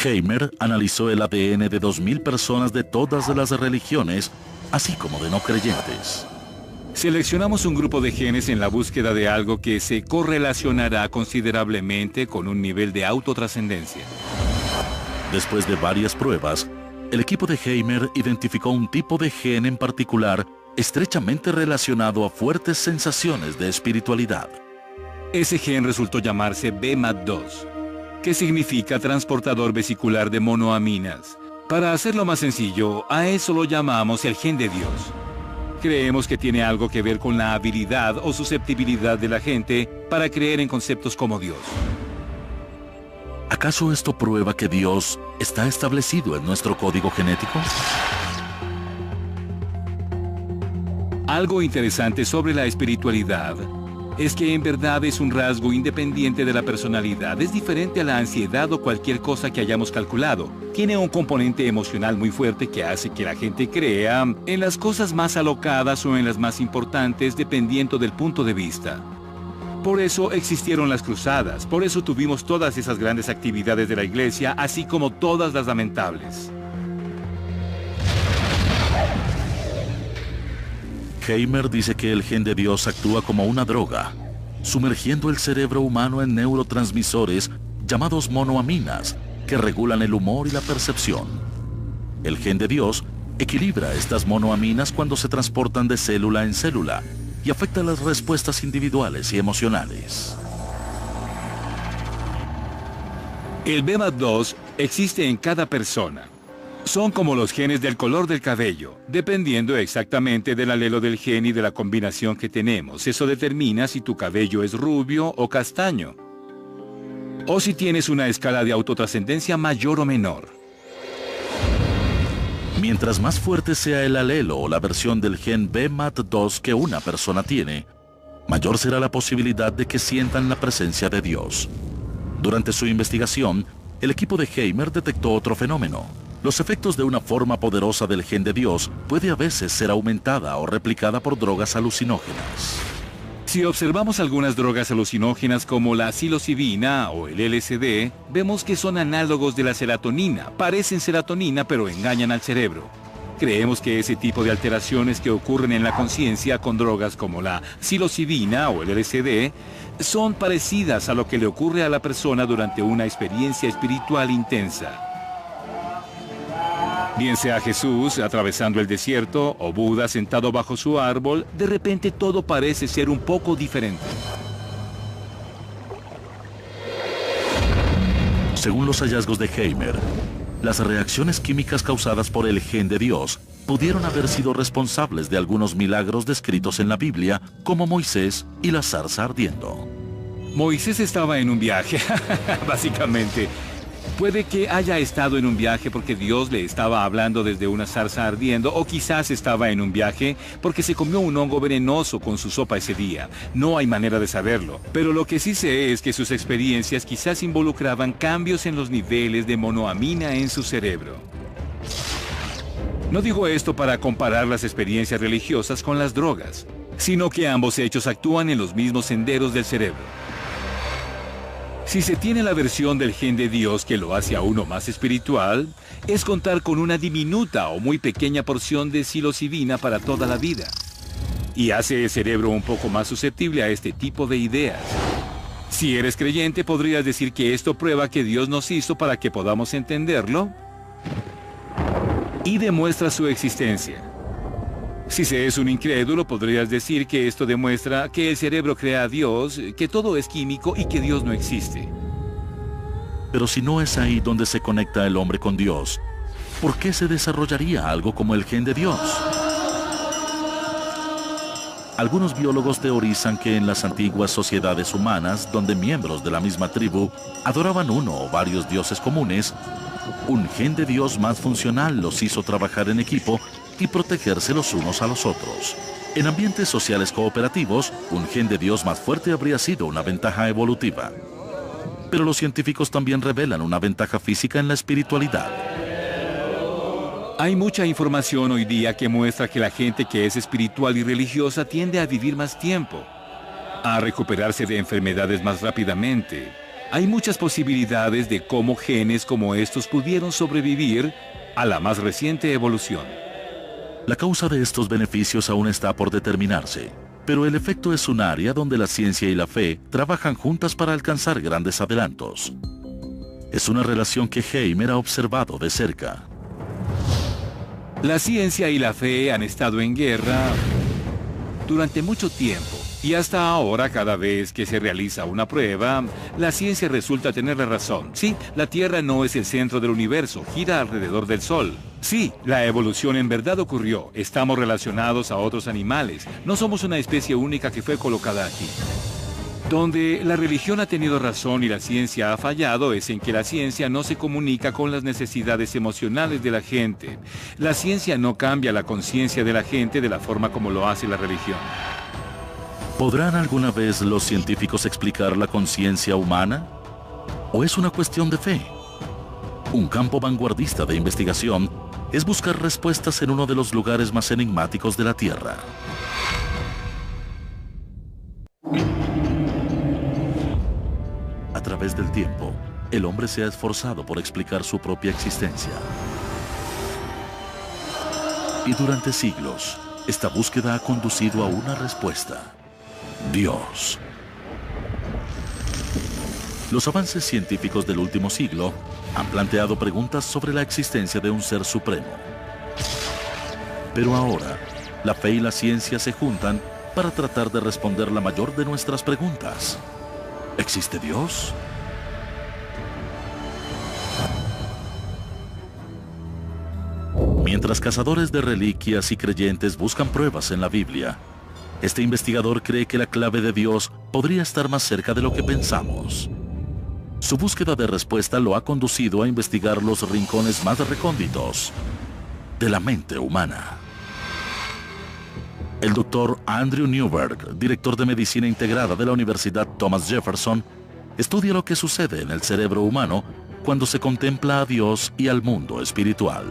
Hamer analizó el ADN de 2,000 personas de todas las religiones, así como de no creyentes. Seleccionamos un grupo de genes en la búsqueda de algo que se correlacionará considerablemente con un nivel de autotrascendencia. Después de varias pruebas, el equipo de Hamer identificó un tipo de gen en particular estrechamente relacionado a fuertes sensaciones de espiritualidad. Ese gen resultó llamarse BMAT2, que significa transportador vesicular de monoaminas. Para hacerlo más sencillo, a eso lo llamamos el gen de Dios. Creemos que tiene algo que ver con la habilidad o susceptibilidad de la gente para creer en conceptos como Dios. ¿Acaso esto prueba que Dios está establecido en nuestro código genético? Algo interesante sobre la espiritualidad es que en verdad es un rasgo independiente de la personalidad. Es diferente a la ansiedad o cualquier cosa que hayamos calculado. Tiene un componente emocional muy fuerte que hace que la gente crea en las cosas más alocadas o en las más importantes, dependiendo del punto de vista. Por eso existieron las cruzadas, por eso tuvimos todas esas grandes actividades de la iglesia, así como todas las lamentables. Heimer dice que el gen de Dios actúa como una droga, sumergiendo el cerebro humano en neurotransmisores llamados monoaminas, que regulan el humor y la percepción. El gen de Dios equilibra estas monoaminas cuando se transportan de célula en célula y afecta las respuestas individuales y emocionales. El BMAT2 existe en cada persona. Son como los genes del color del cabello, dependiendo exactamente del alelo del gen y de la combinación que tenemos. Eso determina si tu cabello es rubio o castaño, o si tienes una escala de autotrascendencia mayor o menor. Mientras más fuerte sea el alelo o la versión del gen BMAT2 que una persona tiene, mayor será la posibilidad de que sientan la presencia de Dios. Durante su investigación, el equipo de Heimer detectó otro fenómeno. Los efectos de una forma poderosa del gen de Dios puede a veces ser aumentada o replicada por drogas alucinógenas. Si observamos algunas drogas alucinógenas como la psilocibina o el LSD, vemos que son análogos de la serotonina. Parecen serotonina pero engañan al cerebro. Creemos que ese tipo de alteraciones que ocurren en la conciencia con drogas como la psilocibina o el LSD son parecidas a lo que le ocurre a la persona durante una experiencia espiritual intensa. Bien sea Jesús atravesando el desierto o Buda sentado bajo su árbol, de repente todo parece ser un poco diferente. Según los hallazgos de Heimer, las reacciones químicas causadas por el gen de Dios pudieron haber sido responsables de algunos milagros descritos en la Biblia, como Moisés y la zarza ardiendo. Moisés estaba en un viaje, básicamente. Puede que haya estado en un viaje porque Dios le estaba hablando desde una zarza ardiendo, o quizás estaba en un viaje porque se comió un hongo venenoso con su sopa ese día. No hay manera de saberlo, pero lo que sí sé es que sus experiencias quizás involucraban cambios en los niveles de monoamina en su cerebro. No digo esto para comparar las experiencias religiosas con las drogas, sino que ambos hechos actúan en los mismos senderos del cerebro. Si se tiene la versión del gen de Dios que lo hace a uno más espiritual, es contar con una diminuta o muy pequeña porción de psilocibina para toda la vida. Y hace el cerebro un poco más susceptible a este tipo de ideas. Si eres creyente, podrías decir que esto prueba que Dios nos hizo para que podamos entenderlo y demuestra su existencia. Si se es un incrédulo, podrías decir que esto demuestra que el cerebro crea a Dios, que todo es químico y que Dios no existe. Pero si no es ahí donde se conecta el hombre con Dios, ¿por qué se desarrollaría algo como el gen de Dios? Algunos biólogos teorizan que en las antiguas sociedades humanas, donde miembros de la misma tribu adoraban uno o varios dioses comunes, un gen de Dios más funcional los hizo trabajar en equipo y protegerse los unos a los otros. En ambientes sociales cooperativos, un gen de Dios más fuerte habría sido una ventaja evolutiva. Pero los científicos también revelan una ventaja física en la espiritualidad. Hay mucha información hoy día que muestra que la gente que es espiritual y religiosa tiende a vivir más tiempo, a recuperarse de enfermedades más rápidamente. Hay muchas posibilidades de cómo genes como estos pudieron sobrevivir a la más reciente evolución. La causa de estos beneficios aún está por determinarse, pero el efecto es un área donde la ciencia y la fe trabajan juntas para alcanzar grandes adelantos. Es una relación que Heimer ha observado de cerca. La ciencia y la fe han estado en guerra durante mucho tiempo, y hasta ahora, cada vez que se realiza una prueba, la ciencia resulta tener la razón. Sí, la Tierra no es el centro del universo, gira alrededor del Sol. Sí, la evolución en verdad ocurrió, estamos relacionados a otros animales, no somos una especie única que fue colocada aquí. Donde la religión ha tenido razón y la ciencia ha fallado es en que la ciencia no se comunica con las necesidades emocionales de la gente. La ciencia no cambia la conciencia de la gente de la forma como lo hace la religión. ¿Podrán alguna vez los científicos explicar la conciencia humana? ¿O es una cuestión de fe? Un campo vanguardista de investigación es buscar respuestas en uno de los lugares más enigmáticos de la Tierra. A través del tiempo, el hombre se ha esforzado por explicar su propia existencia. Y durante siglos, esta búsqueda ha conducido a una respuesta: Dios. Los avances científicos del último siglo han planteado preguntas sobre la existencia de un ser supremo. Pero ahora, la fe y la ciencia se juntan para tratar de responder la mayor de nuestras preguntas. ¿Existe Dios? Mientras cazadores de reliquias y creyentes buscan pruebas en la Biblia, este investigador cree que la clave de Dios podría estar más cerca de lo que pensamos. Su búsqueda de respuesta lo ha conducido a investigar los rincones más recónditos de la mente humana. El doctor Andrew Newberg, director de Medicina Integrada de la Universidad Thomas Jefferson, estudia lo que sucede en el cerebro humano cuando se contempla a Dios y al mundo espiritual.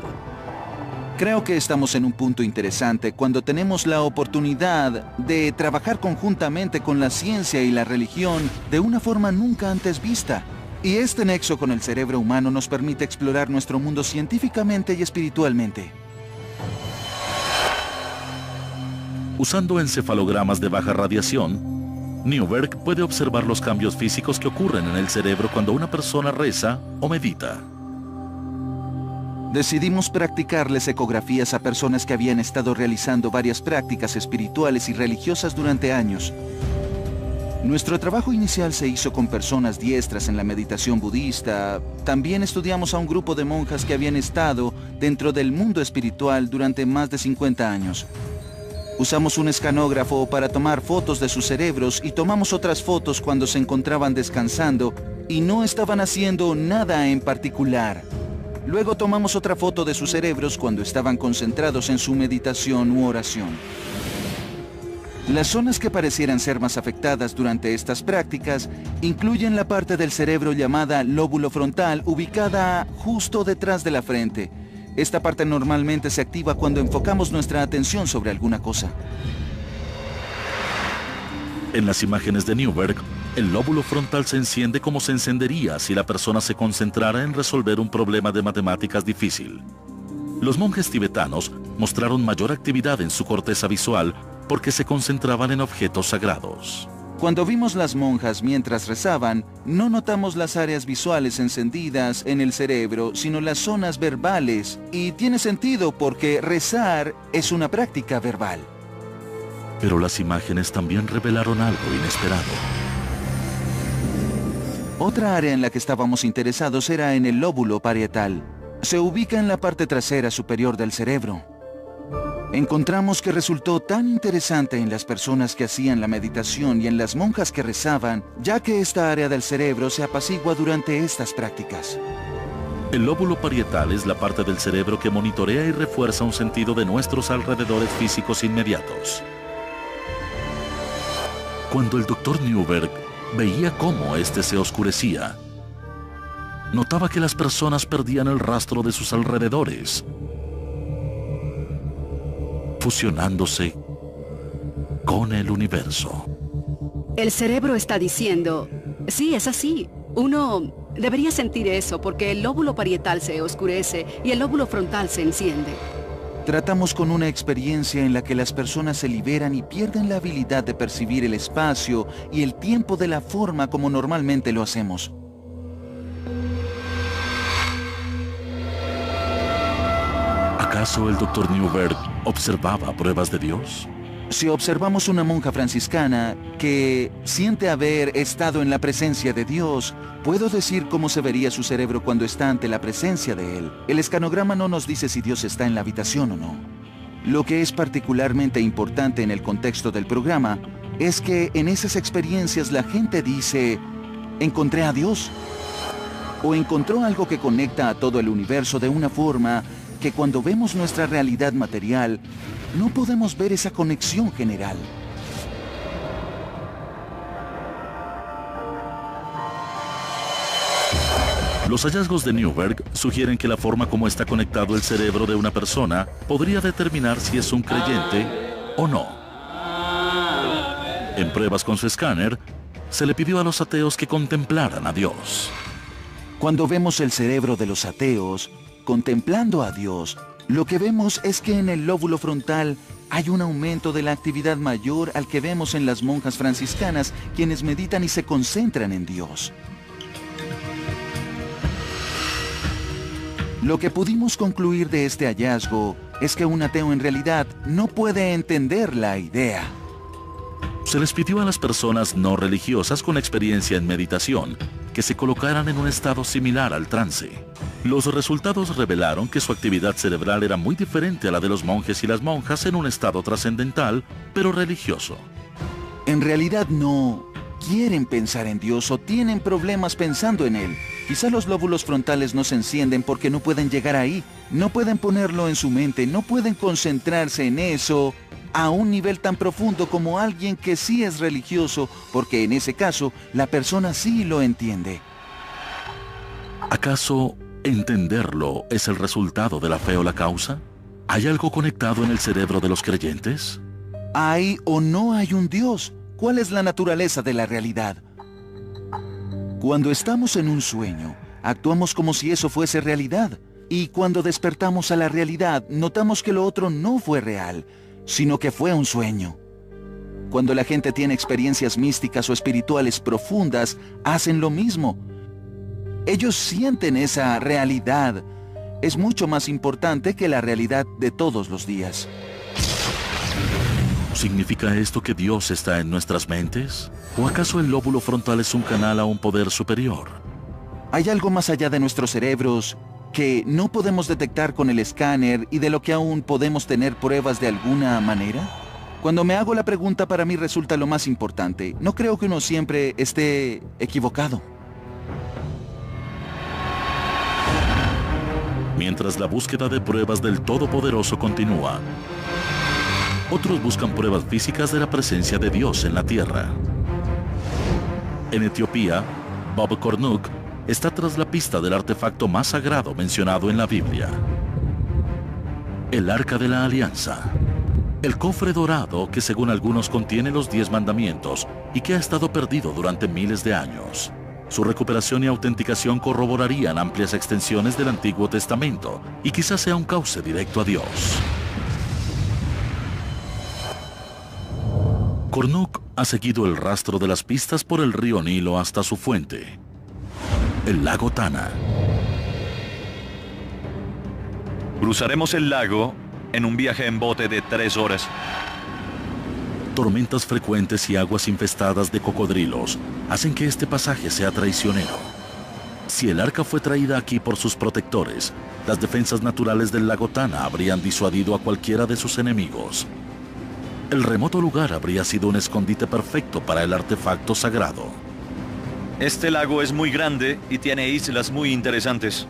Creo que estamos en un punto interesante cuando tenemos la oportunidad de trabajar conjuntamente con la ciencia y la religión de una forma nunca antes vista. Y este nexo con el cerebro humano nos permite explorar nuestro mundo científicamente y espiritualmente. Usando encefalogramas de baja radiación, Newberg puede observar los cambios físicos que ocurren en el cerebro cuando una persona reza o medita. Decidimos practicarles ecografías a personas que habían estado realizando varias prácticas espirituales y religiosas durante años. Nuestro trabajo inicial se hizo con personas diestras en la meditación budista. También estudiamos a un grupo de monjas que habían estado dentro del mundo espiritual durante más de 50 años. Usamos un escanógrafo para tomar fotos de sus cerebros y tomamos otras fotos cuando se encontraban descansando y no estaban haciendo nada en particular. Luego tomamos otra foto de sus cerebros cuando estaban concentrados en su meditación u oración. Las zonas que parecieran ser más afectadas durante estas prácticas incluyen la parte del cerebro llamada lóbulo frontal, ubicada justo detrás de la frente. Esta parte normalmente se activa cuando enfocamos nuestra atención sobre alguna cosa. En las imágenes de Newberg, el lóbulo frontal se enciende como se encendería si la persona se concentrara en resolver un problema de matemáticas difícil. Los monjes tibetanos mostraron mayor actividad en su corteza visual porque se concentraban en objetos sagrados. Cuando vimos las monjas mientras rezaban, no notamos las áreas visuales encendidas en el cerebro, sino las zonas verbales. Y tiene sentido porque rezar es una práctica verbal. Pero las imágenes también revelaron algo inesperado. Otra área en la que estábamos interesados era en el lóbulo parietal. Se ubica en la parte trasera superior del cerebro. Encontramos que resultó tan interesante en las personas que hacían la meditación y en las monjas que rezaban, ya que esta área del cerebro se apacigua durante estas prácticas. El lóbulo parietal es la parte del cerebro que monitorea y refuerza un sentido de nuestros alrededores físicos inmediatos. Cuando el Dr. Newberg veía cómo este se oscurecía, notaba que las personas perdían el rastro de sus alrededores, fusionándose con el universo. El cerebro está diciendo, sí, es así. Uno debería sentir eso porque el lóbulo parietal se oscurece y el lóbulo frontal se enciende. Tratamos con una experiencia en la que las personas se liberan y pierden la habilidad de percibir el espacio y el tiempo de la forma como normalmente lo hacemos. ¿Acaso el Dr. Newberg observaba pruebas de Dios? Si observamos una monja franciscana que siente haber estado en la presencia de Dios, puedo decir cómo se vería su cerebro cuando está ante la presencia de Él. El escanograma no nos dice si Dios está en la habitación o no. Lo que es particularmente importante en el contexto del programa es que en esas experiencias la gente dice, encontré a Dios, o encontró algo que conecta a todo el universo de una forma que cuando vemos nuestra realidad material, no podemos ver esa conexión general. Los hallazgos de Newberg sugieren que la forma como está conectado el cerebro de una persona podría determinar si es un creyente o no. En pruebas con su escáner, se le pidió a los ateos que contemplaran a Dios. Cuando vemos el cerebro de los ateos, contemplando a Dios, lo que vemos es que en el lóbulo frontal hay un aumento de la actividad mayor al que vemos en las monjas franciscanas, quienes meditan y se concentran en Dios. Lo que pudimos concluir de este hallazgo es que un ateo en realidad no puede entender la idea. Se les pidió a las personas no religiosas con experiencia en meditación que se colocaran en un estado similar al trance. Los resultados revelaron que su actividad cerebral era muy diferente a la de los monjes y las monjas en un estado trascendental, pero religioso. En realidad no quieren pensar en Dios o tienen problemas pensando en Él. Quizá los lóbulos frontales no se encienden porque no pueden llegar ahí, no pueden ponerlo en su mente, no pueden concentrarse en eso a un nivel tan profundo como alguien que sí es religioso, porque en ese caso la persona sí lo entiende. ¿Acaso entenderlo es el resultado de la fe o la causa? ¿Hay algo conectado en el cerebro de los creyentes? ¿Hay o no hay un Dios? ¿Cuál es la naturaleza de la realidad? Cuando estamos en un sueño, actuamos como si eso fuese realidad. Y cuando despertamos a la realidad, notamos que lo otro no fue real, sino que fue un sueño. Cuando la gente tiene experiencias místicas o espirituales profundas, hacen lo mismo. Ellos sienten esa realidad. Es mucho más importante que la realidad de todos los días. ¿Significa esto que Dios está en nuestras mentes? ¿O acaso el lóbulo frontal es un canal a un poder superior? Hay algo más allá de nuestros cerebros que no podemos detectar con el escáner y de lo que aún podemos tener pruebas de alguna manera. Cuando me hago la pregunta, para mí resulta lo más importante. No creo que uno siempre esté equivocado. Mientras la búsqueda de pruebas del Todopoderoso continúa, otros buscan pruebas físicas de la presencia de Dios en la tierra. En Etiopía, Bob Cornuck está tras la pista del artefacto más sagrado mencionado en la Biblia: el Arca de la Alianza. El cofre dorado que según algunos contiene los 10 mandamientos y que ha estado perdido durante miles de años. Su recuperación y autenticación corroborarían amplias extensiones del Antiguo Testamento y quizás sea un cauce directo a Dios. Cornuck ha seguido el rastro de las pistas por el río Nilo hasta su fuente, el lago Tana. Cruzaremos el lago en un viaje en bote de 3 horas. Tormentas frecuentes y aguas infestadas de cocodrilos hacen que este pasaje sea traicionero. Si el arca fue traída aquí por sus protectores, las defensas naturales del lago Tana habrían disuadido a cualquiera de sus enemigos. El remoto lugar habría sido un escondite perfecto para el artefacto sagrado. Este lago es muy grande y tiene islas muy interesantes.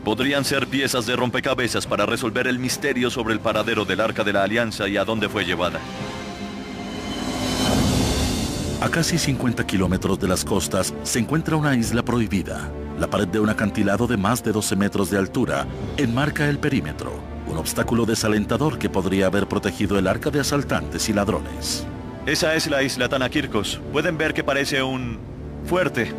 Podrían ser piezas de rompecabezas para resolver el misterio sobre el paradero del Arca de la Alianza y a dónde fue llevada. A casi 50 kilómetros de las costas se encuentra una isla prohibida. La pared de un acantilado de más de 12 metros de altura enmarca el perímetro, un obstáculo desalentador que podría haber protegido el arca de asaltantes y ladrones. Esa es la isla Tanakirkos. Pueden ver que parece un fuerte.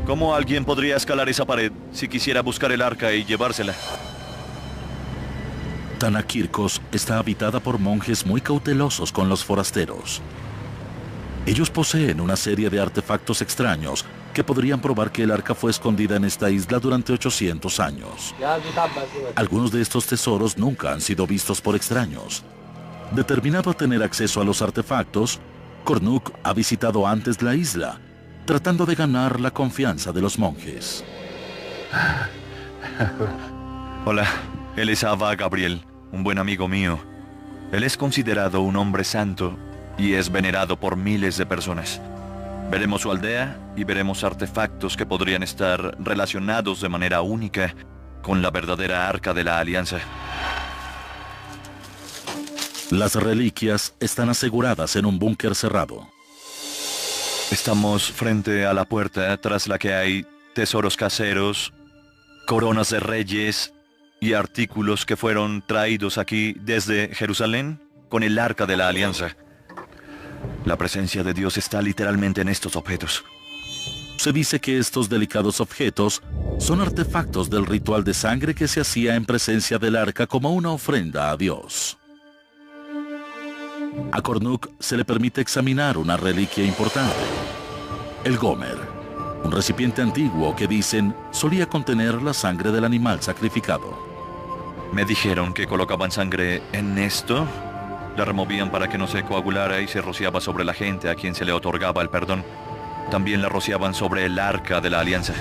¿Cómo alguien podría escalar esa pared si quisiera buscar el arca y llevársela? Tanakirkos está habitada por monjes muy cautelosos con los forasteros. Ellos poseen una serie de artefactos extraños que podrían probar que el arca fue escondida en esta isla durante 800 años. Algunos de estos tesoros nunca han sido vistos por extraños. Determinado a tener acceso a los artefactos, Cornuck ha visitado antes la isla, tratando de ganar la confianza de los monjes. Hola, él es Abba Gabriel, un buen amigo mío. Él es considerado un hombre santo y es venerado por miles de personas. Veremos su aldea y veremos artefactos que podrían estar relacionados de manera única con la verdadera Arca de la Alianza. Las reliquias están aseguradas en un búnker cerrado. Estamos frente a la puerta tras la que hay tesoros caseros, coronas de reyes y artículos que fueron traídos aquí desde Jerusalén con el Arca de la Alianza. La presencia de Dios está literalmente en estos objetos. Se dice que estos delicados objetos son artefactos del ritual de sangre que se hacía en presencia del arca como una ofrenda a Dios. A Cornuc se le permite examinar una reliquia importante, el Gomer, un recipiente antiguo que dicen solía contener la sangre del animal sacrificado. Me dijeron que colocaban sangre en esto, la removían para que no se coagulara y se rociaba sobre la gente a quien se le otorgaba el perdón. También la rociaban sobre el Arca de la Alianza.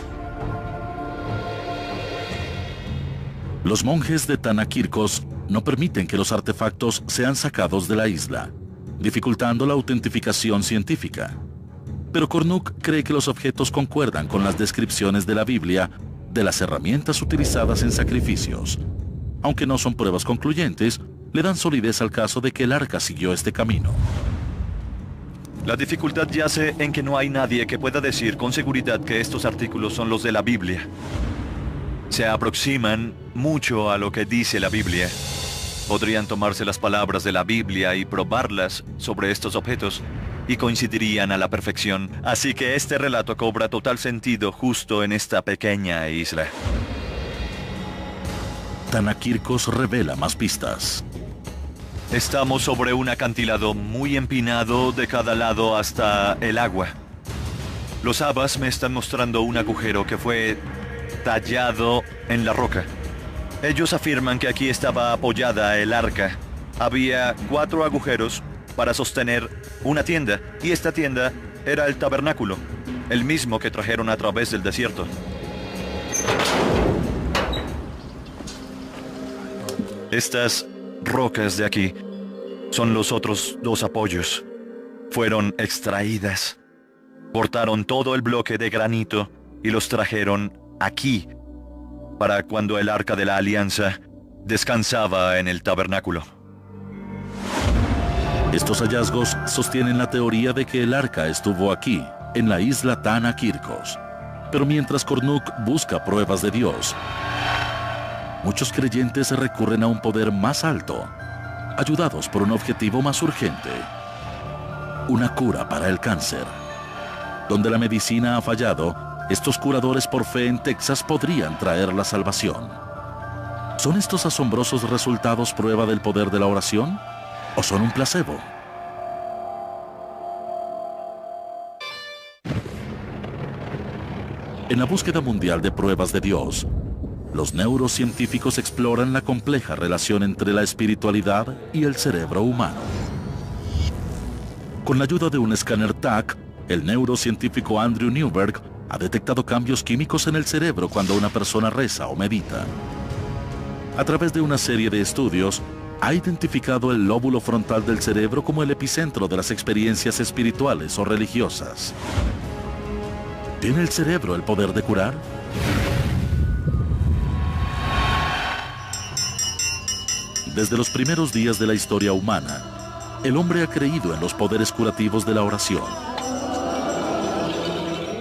Los monjes de Tanakirkos no permiten que los artefactos sean sacados de la isla, dificultando la autentificación científica. Pero Cornuc cree que los objetos concuerdan con las descripciones de la Biblia de las herramientas utilizadas en sacrificios. Aunque no son pruebas concluyentes, le dan solidez al caso de que el arca siguió este camino. La dificultad yace en que no hay nadie que pueda decir con seguridad que estos artículos son los de la Biblia. Se aproximan mucho a lo que dice la Biblia. Podrían tomarse las palabras de la Biblia y probarlas sobre estos objetos y coincidirían a la perfección. Así que este relato cobra total sentido justo en esta pequeña isla. Tanakirkos revela más pistas. Estamos sobre un acantilado muy empinado de cada lado hasta el agua. Los abbas me están mostrando un agujero que fue tallado en la roca. Ellos afirman que aquí estaba apoyada el arca. Había 4 agujeros para sostener una tienda, y esta tienda era el tabernáculo, el mismo que trajeron a través del desierto. Estas rocas de aquí son los otros 2 apoyos. Fueron extraídas. Cortaron todo el bloque de granito y los trajeron aquí para cuando el Arca de la Alianza descansaba en el tabernáculo. Estos hallazgos sostienen la teoría de que el arca estuvo aquí, en la isla Tanakirkos. Pero mientras Cornuc busca pruebas de Dios, muchos creyentes recurren a un poder más alto, ayudados por un objetivo más urgente: una cura para el cáncer. Donde la medicina ha fallado, estos curadores por fe en Texas podrían traer la salvación. ¿Son estos asombrosos resultados prueba del poder de la oración? ¿O son un placebo? En la búsqueda mundial de pruebas de Dios, los neurocientíficos exploran la compleja relación entre la espiritualidad y el cerebro humano. Con la ayuda de un escáner TAC, el neurocientífico Andrew Newberg ha detectado cambios químicos en el cerebro cuando una persona reza o medita. A través de una serie de estudios, ha identificado el lóbulo frontal del cerebro como el epicentro de las experiencias espirituales o religiosas. ¿Tiene el cerebro el poder de curar? Desde los primeros días de la historia humana, el hombre ha creído en los poderes curativos de la oración.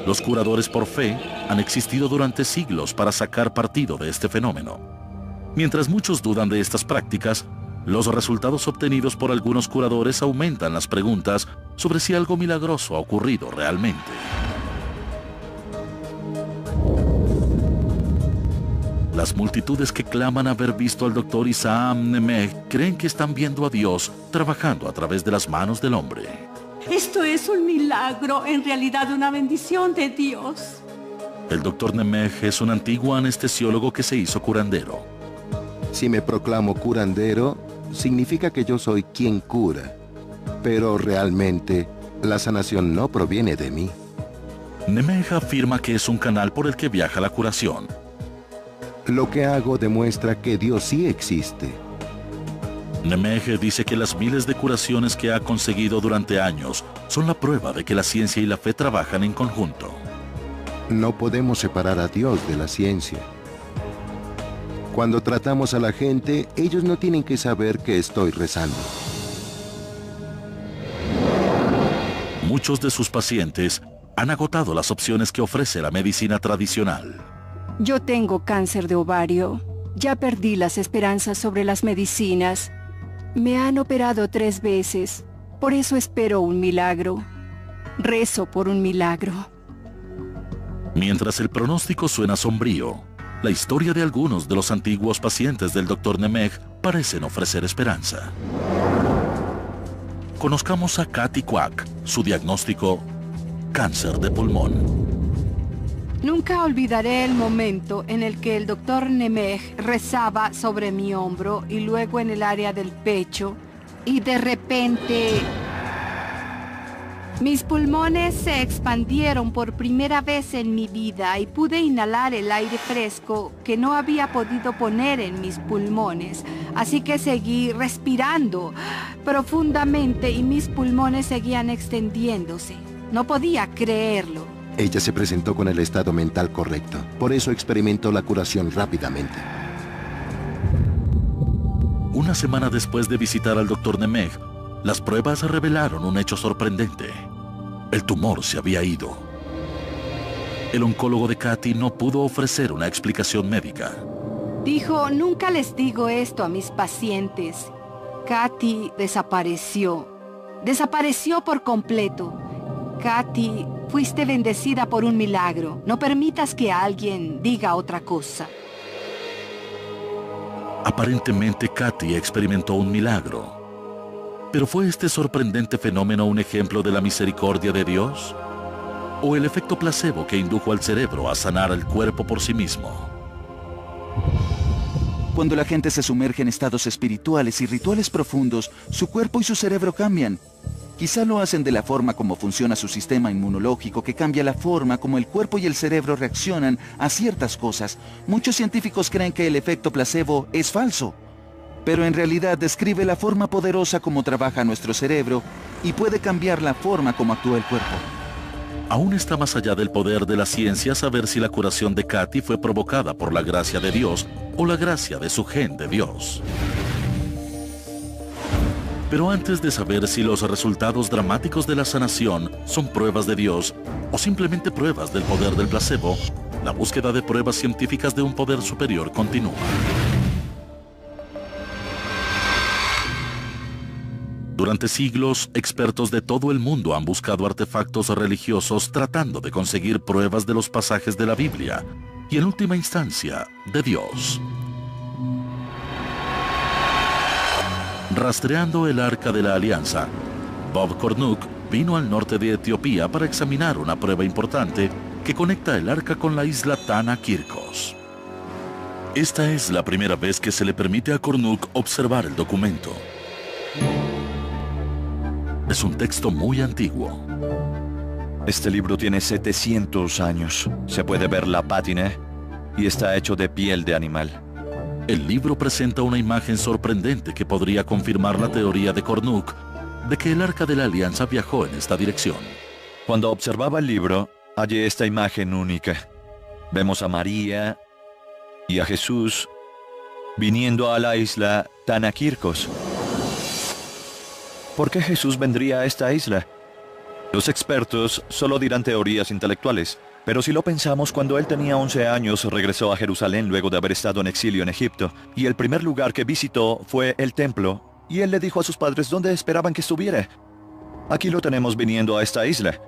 Los curadores por fe han existido durante siglos para sacar partido de este fenómeno. Mientras muchos dudan de estas prácticas, los resultados obtenidos por algunos curadores aumentan las preguntas sobre si algo milagroso ha ocurrido realmente. Las multitudes que claman haber visto al Dr. Isaac Nemeh creen que están viendo a Dios trabajando a través de las manos del hombre. Esto es un milagro, en realidad una bendición de Dios. El Dr. Nemeh es un antiguo anestesiólogo que se hizo curandero. Si me proclamo curandero, significa que yo soy quien cura. Pero realmente, la sanación no proviene de mí. Nemeh afirma que es un canal por el que viaja la curación. Lo que hago demuestra que Dios sí existe. Nemeh dice que las miles de curaciones que ha conseguido durante años son la prueba de que la ciencia y la fe trabajan en conjunto. No podemos separar a Dios de la ciencia. Cuando tratamos a la gente, ellos no tienen que saber que estoy rezando. muchos de sus pacientes han agotado las opciones que ofrece la medicina tradicional. Yo tengo cáncer de ovario. Ya perdí las esperanzas sobre las medicinas. Me han operado 3 veces. Por eso espero un milagro. Rezo por un milagro. Mientras el pronóstico suena sombrío, la historia de algunos de los antiguos pacientes del Dr. Nemeg parecen ofrecer esperanza. Conozcamos a Kathy Kwak, su diagnóstico: cáncer de pulmón. Nunca olvidaré el momento en el que el Dr. Nemeg rezaba sobre mi hombro y luego en el área del pecho, y de repente mis pulmones se expandieron por primera vez en mi vida y pude inhalar el aire fresco que no había podido poner en mis pulmones. Así que seguí respirando profundamente y mis pulmones seguían extendiéndose. No podía creerlo. Ella se presentó con el estado mental correcto. Por eso experimentó la curación rápidamente. Una semana después de visitar al Dr. Nemeg, las pruebas revelaron un hecho sorprendente. El tumor se había ido. El oncólogo de Kathy no pudo ofrecer una explicación médica. Dijo: nunca les digo esto a mis pacientes. Kathy desapareció. Desapareció por completo. Kathy, fuiste bendecida por un milagro. No permitas que alguien diga otra cosa. Aparentemente, Kathy experimentó un milagro. ¿Pero fue este sorprendente fenómeno un ejemplo de la misericordia de Dios? ¿O el efecto placebo que indujo al cerebro a sanar el cuerpo por sí mismo? Cuando la gente se sumerge en estados espirituales y rituales profundos, su cuerpo y su cerebro cambian. Quizá lo hacen de la forma como funciona su sistema inmunológico, que cambia la forma como el cuerpo y el cerebro reaccionan a ciertas cosas. Muchos científicos creen que el efecto placebo es falso, pero en realidad describe la forma poderosa como trabaja nuestro cerebro y puede cambiar la forma como actúa el cuerpo. Aún está más allá del poder de la ciencia saber si la curación de Kathy fue provocada por la gracia de Dios o la gracia de su gen de Dios. Pero antes de saber si los resultados dramáticos de la sanación son pruebas de Dios o simplemente pruebas del poder del placebo, la búsqueda de pruebas científicas de un poder superior continúa. Durante siglos, expertos de todo el mundo han buscado artefactos religiosos tratando de conseguir pruebas de los pasajes de la Biblia y, en última instancia, de Dios. Rastreando el Arca de la Alianza, Bob Cornuck vino al norte de Etiopía para examinar una prueba importante que conecta el arca con la isla Tana Kirkos. Esta es la primera vez que se le permite a Cornuck observar el documento. Es un texto muy antiguo. Este libro tiene 700 años. Se puede ver la pátina y está hecho de piel de animal. El libro presenta una imagen sorprendente que podría confirmar la teoría de Cornuck de que el Arca de la Alianza viajó en esta dirección. Cuando observaba el libro, hallé esta imagen única. Vemos a María y a Jesús viniendo a la isla Tana Kirkos. ¿Por qué Jesús vendría a esta isla? Los expertos solo dirán teorías intelectuales. Pero si lo pensamos, cuando él tenía 11 años regresó a Jerusalén luego de haber estado en exilio en Egipto, y el primer lugar que visitó fue el templo, y él le dijo a sus padres dónde esperaban que estuviera. Aquí lo tenemos viniendo a esta isla.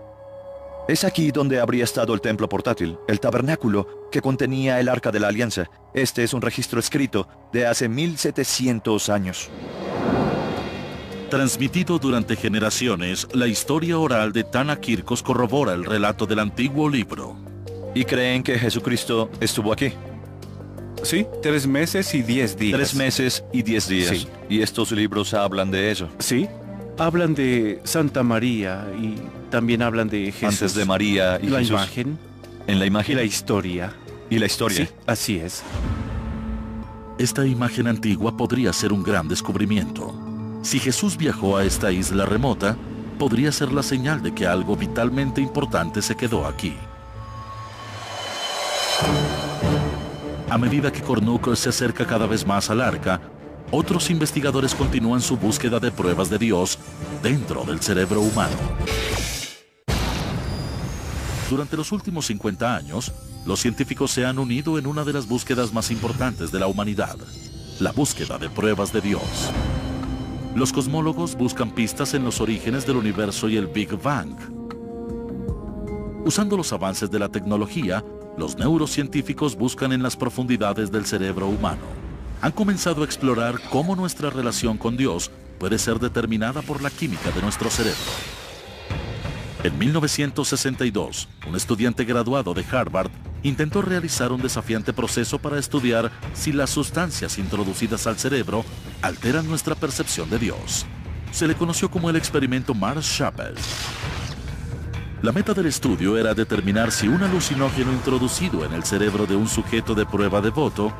Es aquí donde habría estado el templo portátil, el tabernáculo que contenía el Arca de la Alianza. Este es un registro escrito de hace 1700 años. Transmitido durante generaciones, la historia oral de Tana Kirkos corrobora el relato del antiguo libro. ¿Y creen que Jesucristo estuvo aquí? Sí, 3 meses y 10 días. 3 meses y 10 días. Sí. ¿Y estos libros hablan de eso? Sí, hablan de Santa María y también hablan de Jesús. Antes de María y la Jesús. Imagen. En la imagen. Y la historia. ¿Y la historia? Sí, así es. Esta imagen antigua podría ser un gran descubrimiento. Si Jesús viajó a esta isla remota, podría ser la señal de que algo vitalmente importante se quedó aquí. A medida que Cornuck se acerca cada vez más al arca, otros investigadores continúan su búsqueda de pruebas de Dios dentro del cerebro humano. Durante los últimos 50 años, los científicos se han unido en una de las búsquedas más importantes de la humanidad, la búsqueda de pruebas de Dios. Los cosmólogos buscan pistas en los orígenes del universo y el Big Bang. Usando los avances de la tecnología, los neurocientíficos buscan en las profundidades del cerebro humano. Han comenzado a explorar cómo nuestra relación con Dios puede ser determinada por la química de nuestro cerebro. En 1962, un estudiante graduado de Harvard intentó realizar un desafiante proceso para estudiar si las sustancias introducidas al cerebro alteran nuestra percepción de Dios. Se le conoció como el experimento Marshall. La meta del estudio era determinar si un alucinógeno introducido en el cerebro de un sujeto de prueba devoto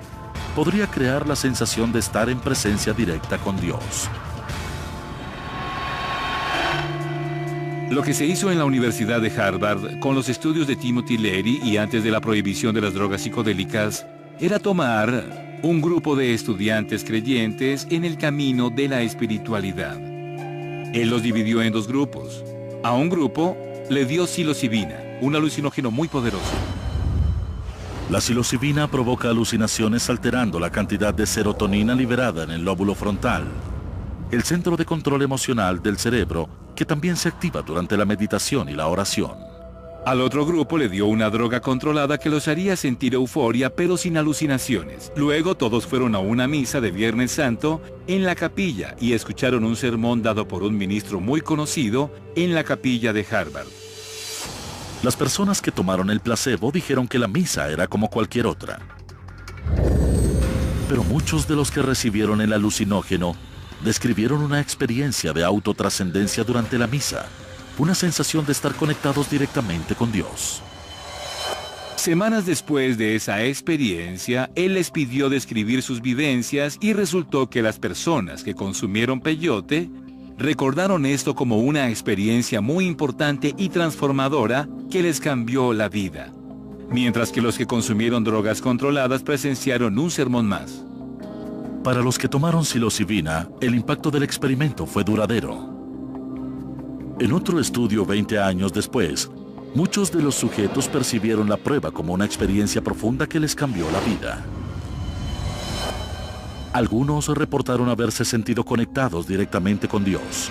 podría crear la sensación de estar en presencia directa con Dios. Lo que se hizo en la Universidad de Harvard con los estudios de Timothy Leary y antes de la prohibición de las drogas psicodélicas era tomar un grupo de estudiantes creyentes en el camino de la espiritualidad. Él los dividió en dos grupos. A un grupo le dio psilocibina, un alucinógeno muy poderoso. La psilocibina provoca alucinaciones alterando la cantidad de serotonina liberada en el lóbulo frontal, el centro de control emocional del cerebro, que también se activa durante la meditación y la oración. Al otro grupo le dio una droga controlada que los haría sentir euforia, pero sin alucinaciones. Luego todos fueron a una misa de Viernes Santo en la capilla y escucharon un sermón dado por un ministro muy conocido en la capilla de Harvard. Las personas que tomaron el placebo dijeron que la misa era como cualquier otra. Pero muchos de los que recibieron el alucinógeno describieron una experiencia de autotrascendencia durante la misa, una sensación de estar conectados directamente con Dios. Semanas después de esa experiencia, él les pidió describir sus vivencias y resultó que las personas que consumieron peyote recordaron esto como una experiencia muy importante y transformadora que les cambió la vida, mientras que los que consumieron drogas controladas presenciaron un sermón más. Para los que tomaron psilocibina, el impacto del experimento fue duradero. En otro estudio 20 años después, muchos de los sujetos percibieron la prueba como una experiencia profunda que les cambió la vida. Algunos reportaron haberse sentido conectados directamente con Dios.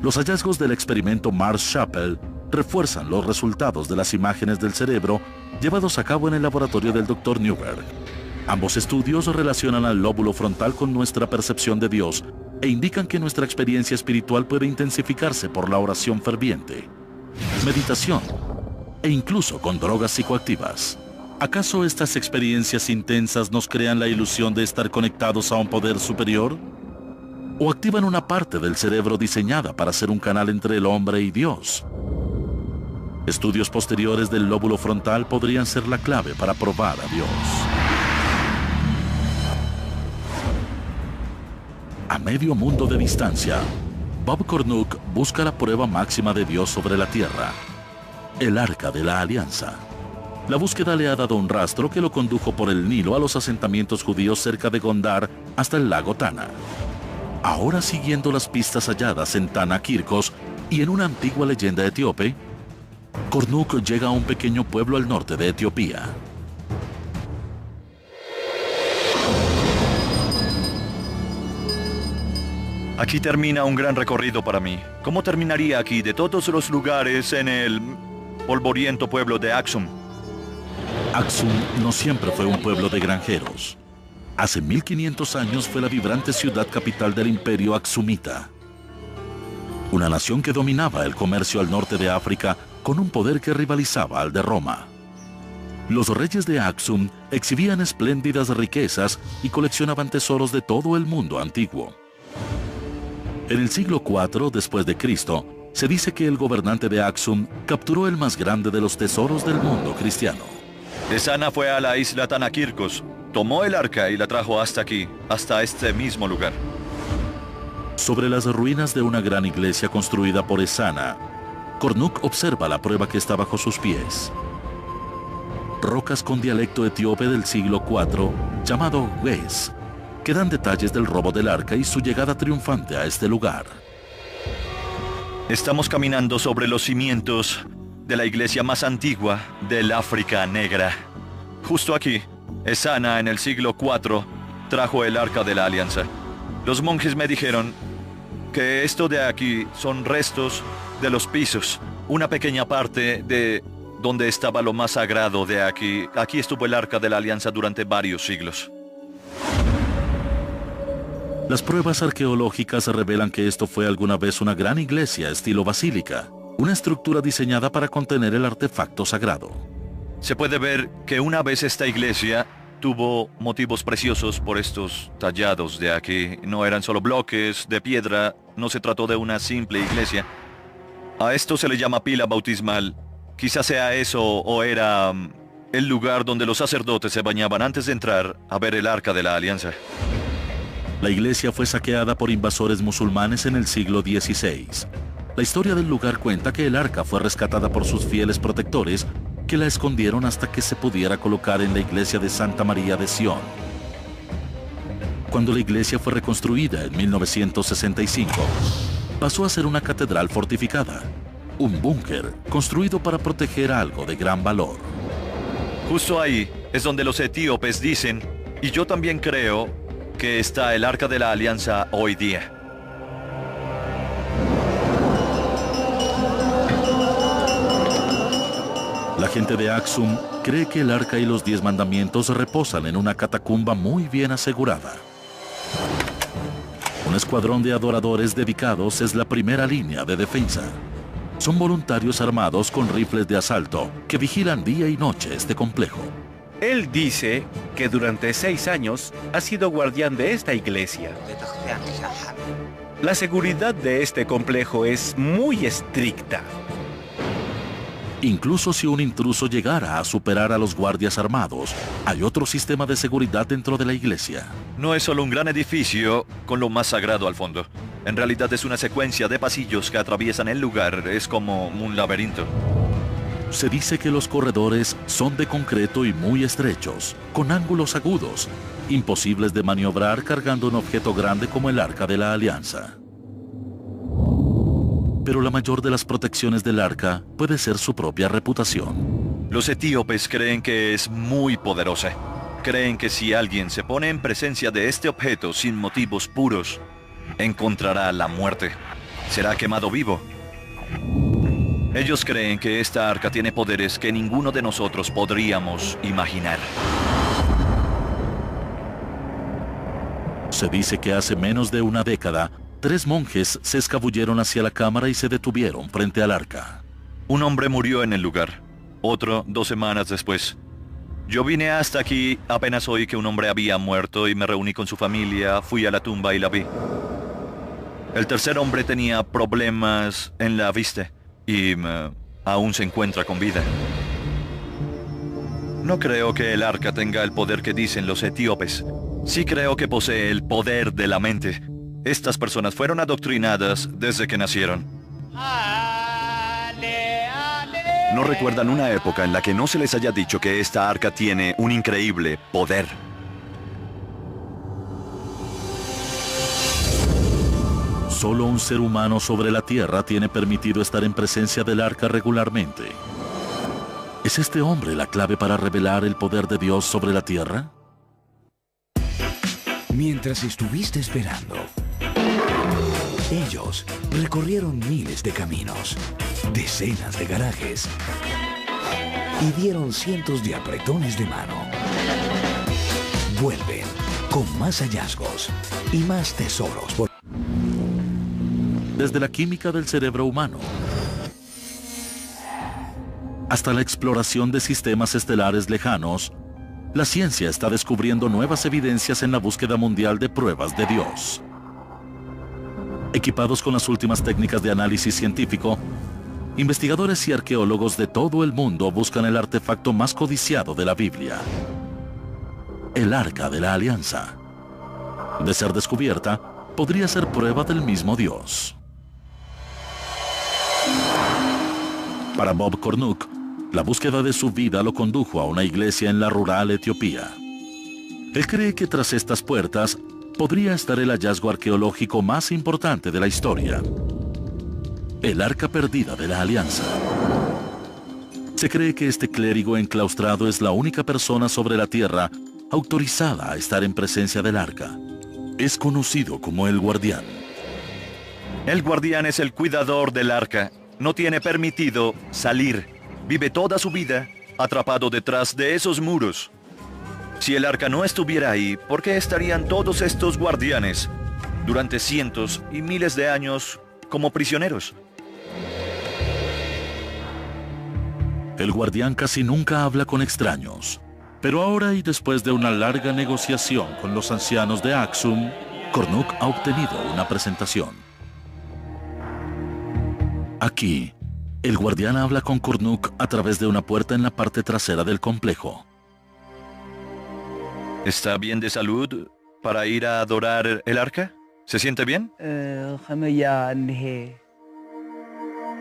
Los hallazgos del experimento Marshall refuerzan los resultados de las imágenes del cerebro llevados a cabo en el laboratorio del Dr. Newberg. Ambos estudios relacionan al lóbulo frontal con nuestra percepción de Dios e indican que nuestra experiencia espiritual puede intensificarse por la oración ferviente, meditación e incluso con drogas psicoactivas. ¿Acaso estas experiencias intensas nos crean la ilusión de estar conectados a un poder superior? ¿O activan una parte del cerebro diseñada para ser un canal entre el hombre y Dios? Estudios posteriores del lóbulo frontal podrían ser la clave para probar a Dios. A medio mundo de distancia, Bob Cornuke busca la prueba máxima de Dios sobre la tierra, el Arca de la Alianza. La búsqueda le ha dado un rastro que lo condujo por el Nilo a los asentamientos judíos cerca de Gondar hasta el lago Tana. Ahora, siguiendo las pistas halladas en Tana Kirkos y en una antigua leyenda etíope, Cornuke llega a un pequeño pueblo al norte de Etiopía. Aquí termina un gran recorrido para mí. ¿Cómo terminaría aquí de todos los lugares en el polvoriento pueblo de Aksum? Aksum no siempre fue un pueblo de granjeros. Hace 1500 años fue la vibrante ciudad capital del imperio aksumita. Una nación que dominaba el comercio al norte de África con un poder que rivalizaba al de Roma. Los reyes de Aksum exhibían espléndidas riquezas y coleccionaban tesoros de todo el mundo antiguo. En el siglo IV después de Cristo, se dice que el gobernante de Aksum capturó el más grande de los tesoros del mundo cristiano. Esana fue a la isla Tanakirkos, tomó el arca y la trajo hasta aquí, hasta este mismo lugar. Sobre las ruinas de una gran iglesia construida por Esana, Cornuke observa la prueba que está bajo sus pies. Rocas con dialecto etíope del siglo IV, llamado Wes, que dan detalles del robo del arca y su llegada triunfante a este lugar. Estamos caminando sobre los cimientos de la iglesia más antigua del África Negra. Justo aquí, Ezana en el siglo IV trajo el Arca de la Alianza. Los monjes me dijeron que esto de aquí son restos de los pisos, una pequeña parte de donde estaba lo más sagrado de aquí. Aquí estuvo el Arca de la Alianza durante varios siglos. Las pruebas arqueológicas revelan que esto fue alguna vez una gran iglesia estilo basílica, una estructura diseñada para contener el artefacto sagrado. Se puede ver que una vez esta iglesia tuvo motivos preciosos por estos tallados de aquí. No eran solo bloques de piedra, no se trató de una simple iglesia. A esto se le llama pila bautismal. Quizás sea eso o era el lugar donde los sacerdotes se bañaban antes de entrar a ver el Arca de la Alianza. La iglesia fue saqueada por invasores musulmanes en el siglo XVI. La historia del lugar cuenta que el arca fue rescatada por sus fieles protectores, que la escondieron hasta que se pudiera colocar en la iglesia de Santa María de Sion. Cuando la iglesia fue reconstruida en 1965, pasó a ser una catedral fortificada, un búnker construido para proteger algo de gran valor. Justo ahí es donde los etíopes dicen, y yo también creo, que está el Arca de la Alianza hoy día. La gente de Aksum cree que el Arca y los 10 mandamientos reposan en una catacumba muy bien asegurada. Un escuadrón de adoradores dedicados es la primera línea de defensa. Son voluntarios armados con rifles de asalto que vigilan día y noche este complejo. Él dice que durante 6 años ha sido guardián de esta iglesia. La seguridad de este complejo es muy estricta. Incluso si un intruso llegara a superar a los guardias armados, hay otro sistema de seguridad dentro de la iglesia. No es solo un gran edificio con lo más sagrado al fondo. En realidad es una secuencia de pasillos que atraviesan el lugar. Es como un laberinto. Se dice que los corredores son de concreto y muy estrechos, con ángulos agudos, imposibles de maniobrar cargando un objeto grande como el Arca de la Alianza. Pero la mayor de las protecciones del Arca puede ser su propia reputación. Los etíopes creen que es muy poderosa. Creen que si alguien se pone en presencia de este objeto sin motivos puros, encontrará la muerte. Será quemado vivo. Ellos creen que esta arca tiene poderes que ninguno de nosotros podríamos imaginar. Se dice que hace menos de una década, 3 monjes se escabulleron hacia la cámara y se detuvieron frente al arca. Un hombre murió en el lugar, otro 2 semanas después. Yo vine hasta aquí apenas oí que un hombre había muerto y me reuní con su familia, fui a la tumba y la vi. El tercer hombre tenía problemas en la vista y aún se encuentra con vida. No creo que el arca tenga el poder que dicen los etíopes. Sí creo que posee el poder de la mente. Estas personas fueron adoctrinadas desde que nacieron. No recuerdan una época en la que no se les haya dicho que esta arca tiene un increíble poder. Solo un ser humano sobre la Tierra tiene permitido estar en presencia del arca regularmente. ¿Es este hombre la clave para revelar el poder de Dios sobre la Tierra? Mientras estuviste esperando, ellos recorrieron miles de caminos, decenas de garajes y dieron cientos de apretones de mano. Vuelven con más hallazgos y más tesoros. Desde la química del cerebro humano hasta la exploración de sistemas estelares lejanos, la ciencia está descubriendo nuevas evidencias en la búsqueda mundial de pruebas de Dios. Equipados con las últimas técnicas de análisis científico, investigadores y arqueólogos de todo el mundo buscan el artefacto más codiciado de la Biblia, el Arca de la Alianza. De ser descubierta, podría ser prueba del mismo Dios. Para Bob Cornuck, la búsqueda de su vida lo condujo a una iglesia en la rural Etiopía. Él cree que tras estas puertas podría estar el hallazgo arqueológico más importante de la historia: el Arca Perdida de la Alianza. Se cree que este clérigo enclaustrado es la única persona sobre la Tierra autorizada a estar en presencia del arca. Es conocido como el guardián. El guardián es el cuidador del arca. No tiene permitido salir. Vive toda su vida atrapado detrás de esos muros. Si el arca no estuviera ahí, ¿por qué estarían todos estos guardianes durante cientos y miles de años como prisioneros? El guardián casi nunca habla con extraños. Pero ahora y después de una larga negociación con los ancianos de Axum, Cornuc ha obtenido una presentación. Aquí, el guardián habla con Cornuc a través de una puerta en la parte trasera del complejo. ¿Está bien de salud para ir a adorar el arca? ¿Se siente bien?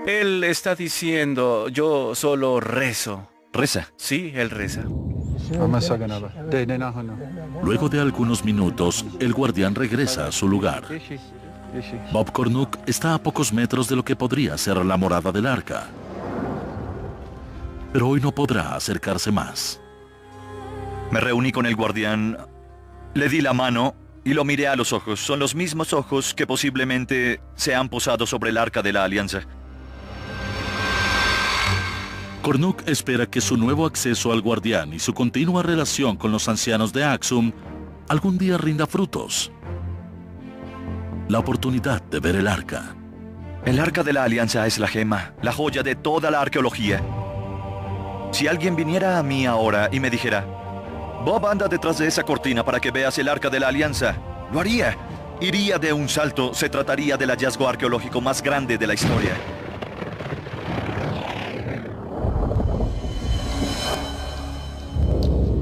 Él está diciendo, yo solo rezo. ¿Reza? Sí, él reza. Luego de algunos minutos, el guardián regresa a su lugar. Bob Cornuc está a pocos metros de lo que podría ser la morada del arca. Pero hoy no podrá acercarse más. Me reuní con el guardián, le di la mano y lo miré a los ojos. Son los mismos ojos que posiblemente se han posado sobre el arca de la Alianza. Cornuc espera que su nuevo acceso al guardián y su continua relación con los ancianos de Axum algún día rinda frutos. La oportunidad de ver el arca. El arca de la Alianza es la gema, la joya de toda la arqueología. Si alguien viniera a mí ahora y me dijera, Bob, anda detrás de esa cortina para que veas el arca de la Alianza, lo haría. Iría de un salto. Se trataría del hallazgo arqueológico más grande de la historia.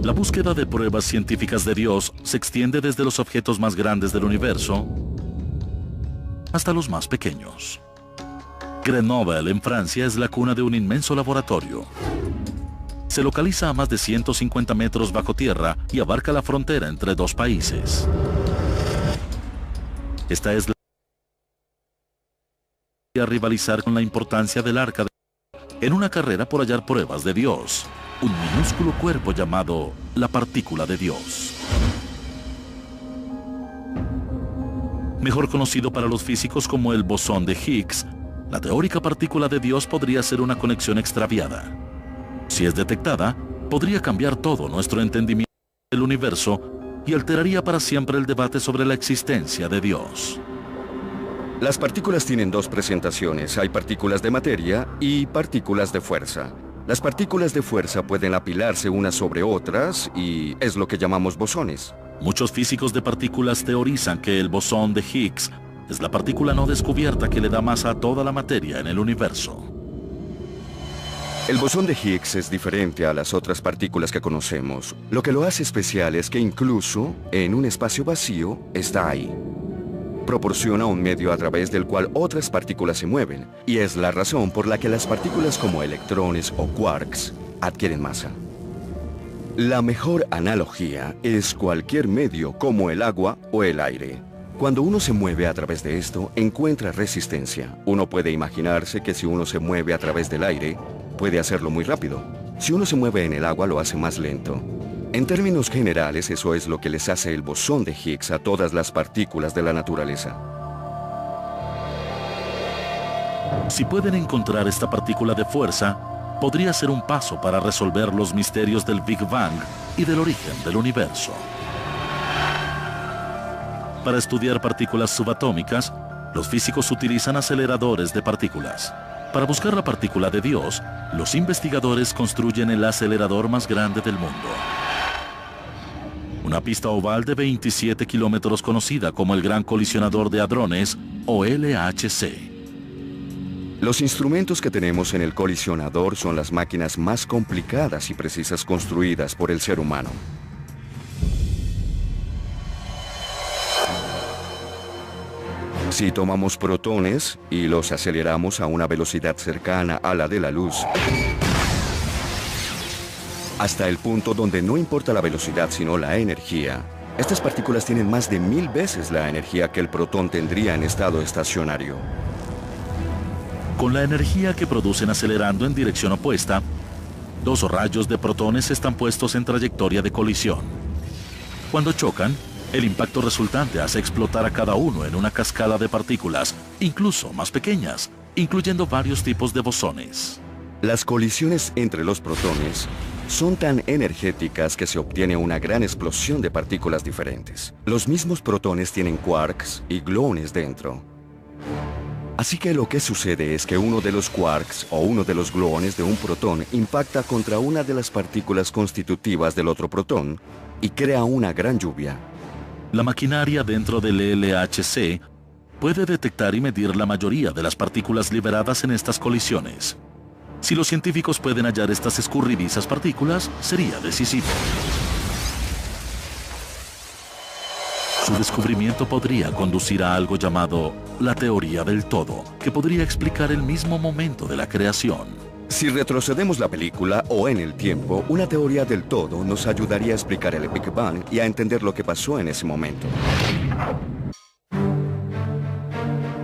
La búsqueda de pruebas científicas de Dios se extiende desde los objetos más grandes del universo hasta los más pequeños. Grenoble, en Francia, es la cuna de un inmenso laboratorio. Se localiza a más de 150 metros bajo tierra y abarca la frontera entre dos países. Esta es a rivalizar con la importancia del arca en una carrera por hallar pruebas de Dios. Un minúsculo cuerpo llamado la partícula de Dios. Mejor conocido para los físicos como el bosón de Higgs, la teórica partícula de Dios podría ser una conexión extraviada. Si es detectada, podría cambiar todo nuestro entendimiento del universo y alteraría para siempre el debate sobre la existencia de Dios. Las partículas tienen dos presentaciones. Hay partículas de materia y partículas de fuerza. Las partículas de fuerza pueden apilarse unas sobre otras y es lo que llamamos bosones. Muchos físicos de partículas teorizan que el bosón de Higgs es la partícula no descubierta que le da masa a toda la materia en el universo. El bosón de Higgs es diferente a las otras partículas que conocemos. Lo que lo hace especial es que incluso en un espacio vacío está ahí. Proporciona un medio a través del cual otras partículas se mueven, y es la razón por la que las partículas como electrones o quarks adquieren masa. La mejor analogía es cualquier medio como el agua o el aire. Cuando uno se mueve a través de esto, encuentra resistencia. Uno puede imaginarse que si uno se mueve a través del aire, puede hacerlo muy rápido. Si uno se mueve en el agua, lo hace más lento. En términos generales, eso es lo que les hace el bosón de Higgs a todas las partículas de la naturaleza. Si pueden encontrar esta partícula de fuerza, podría ser un paso para resolver los misterios del Big Bang y del origen del universo. Para estudiar partículas subatómicas, los físicos utilizan aceleradores de partículas. Para buscar la partícula de Dios, los investigadores construyen el acelerador más grande del mundo. Una pista oval de 27 kilómetros conocida como el Gran Colisionador de Hadrones, o LHC. Los instrumentos que tenemos en el colisionador son las máquinas más complicadas y precisas construidas por el ser humano. Si tomamos protones y los aceleramos a una velocidad cercana a la de la luz, hasta el punto donde no importa la velocidad sino la energía, estas partículas tienen más de 1000 veces la energía que el protón tendría en estado estacionario. Con la energía que producen acelerando en dirección opuesta, Dos rayos de protones están puestos en trayectoria de colisión. Cuando chocan, el impacto resultante hace explotar a cada uno en una cascada de partículas, incluso más pequeñas, incluyendo varios tipos de bosones. Las colisiones entre los protones son tan energéticas que se obtiene una gran explosión de partículas diferentes. Los mismos protones tienen quarks y gluones dentro. Así que lo que sucede es que uno de los quarks o uno de los gluones de un protón impacta contra una de las partículas constitutivas del otro protón y crea una gran lluvia. La maquinaria dentro del LHC puede detectar y medir la mayoría de las partículas liberadas en estas colisiones. Si los científicos pueden hallar estas escurridizas partículas, sería decisivo. Su descubrimiento podría conducir a algo llamado la teoría del todo, que podría explicar el mismo momento de la creación. Si retrocedemos la película o en el tiempo, una teoría del todo nos ayudaría a explicar el Big Bang y a entender lo que pasó en ese momento.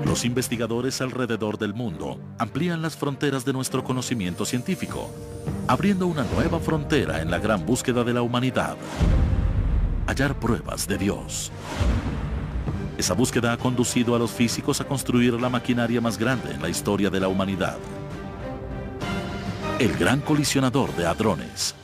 Los investigadores alrededor del mundo amplían las fronteras de nuestro conocimiento científico, abriendo una nueva frontera en la gran búsqueda de la humanidad: hallar pruebas de Dios. Esa búsqueda ha conducido a los físicos a construir la maquinaria más grande en la historia de la humanidad: el Gran Colisionador de Hadrones.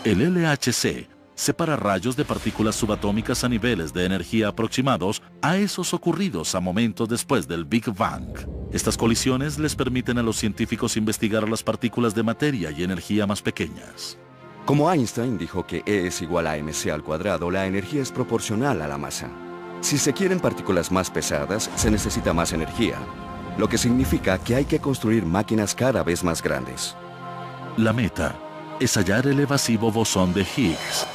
El LHC separa rayos de partículas subatómicas a niveles de energía aproximados a esos ocurridos a momentos después del Big Bang. Estas colisiones les permiten a los científicos investigar las partículas de materia y energía más pequeñas. Como Einstein dijo que E es igual a mc al cuadrado, la energía es proporcional a la masa. Si se quieren partículas más pesadas, se necesita más energía, lo que significa que hay que construir máquinas cada vez más grandes. La meta es hallar el evasivo bosón de Higgs,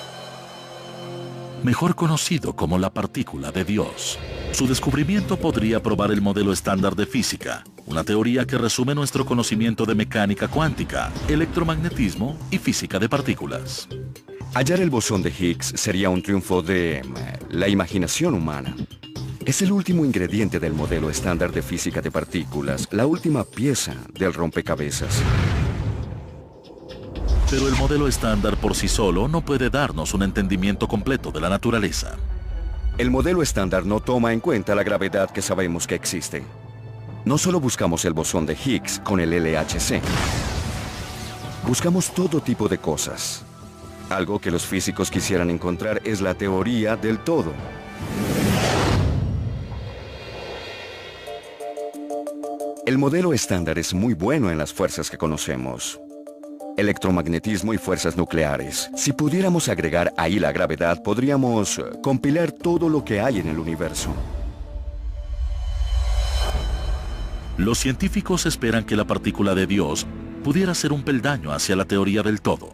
mejor conocido como la partícula de Dios. Su descubrimiento podría probar el modelo estándar de física, una teoría que resume nuestro conocimiento de mecánica cuántica, electromagnetismo y física de partículas. Hallar el bosón de Higgs sería un triunfo de la imaginación humana. Es el último ingrediente del modelo estándar de física de partículas, la última pieza del rompecabezas. Pero el modelo estándar por sí solo no puede darnos un entendimiento completo de la naturaleza. El modelo estándar no toma en cuenta la gravedad que sabemos que existe. No solo buscamos el bosón de Higgs con el LHC. Buscamos todo tipo de cosas. Algo que los físicos quisieran encontrar es la teoría del todo. El modelo estándar es muy bueno en las fuerzas que conocemos: electromagnetismo y fuerzas nucleares. Si pudiéramos agregar ahí la gravedad, podríamos compilar todo lo que hay en el universo. Los científicos esperan que la partícula de Dios pudiera ser un peldaño hacia la teoría del todo.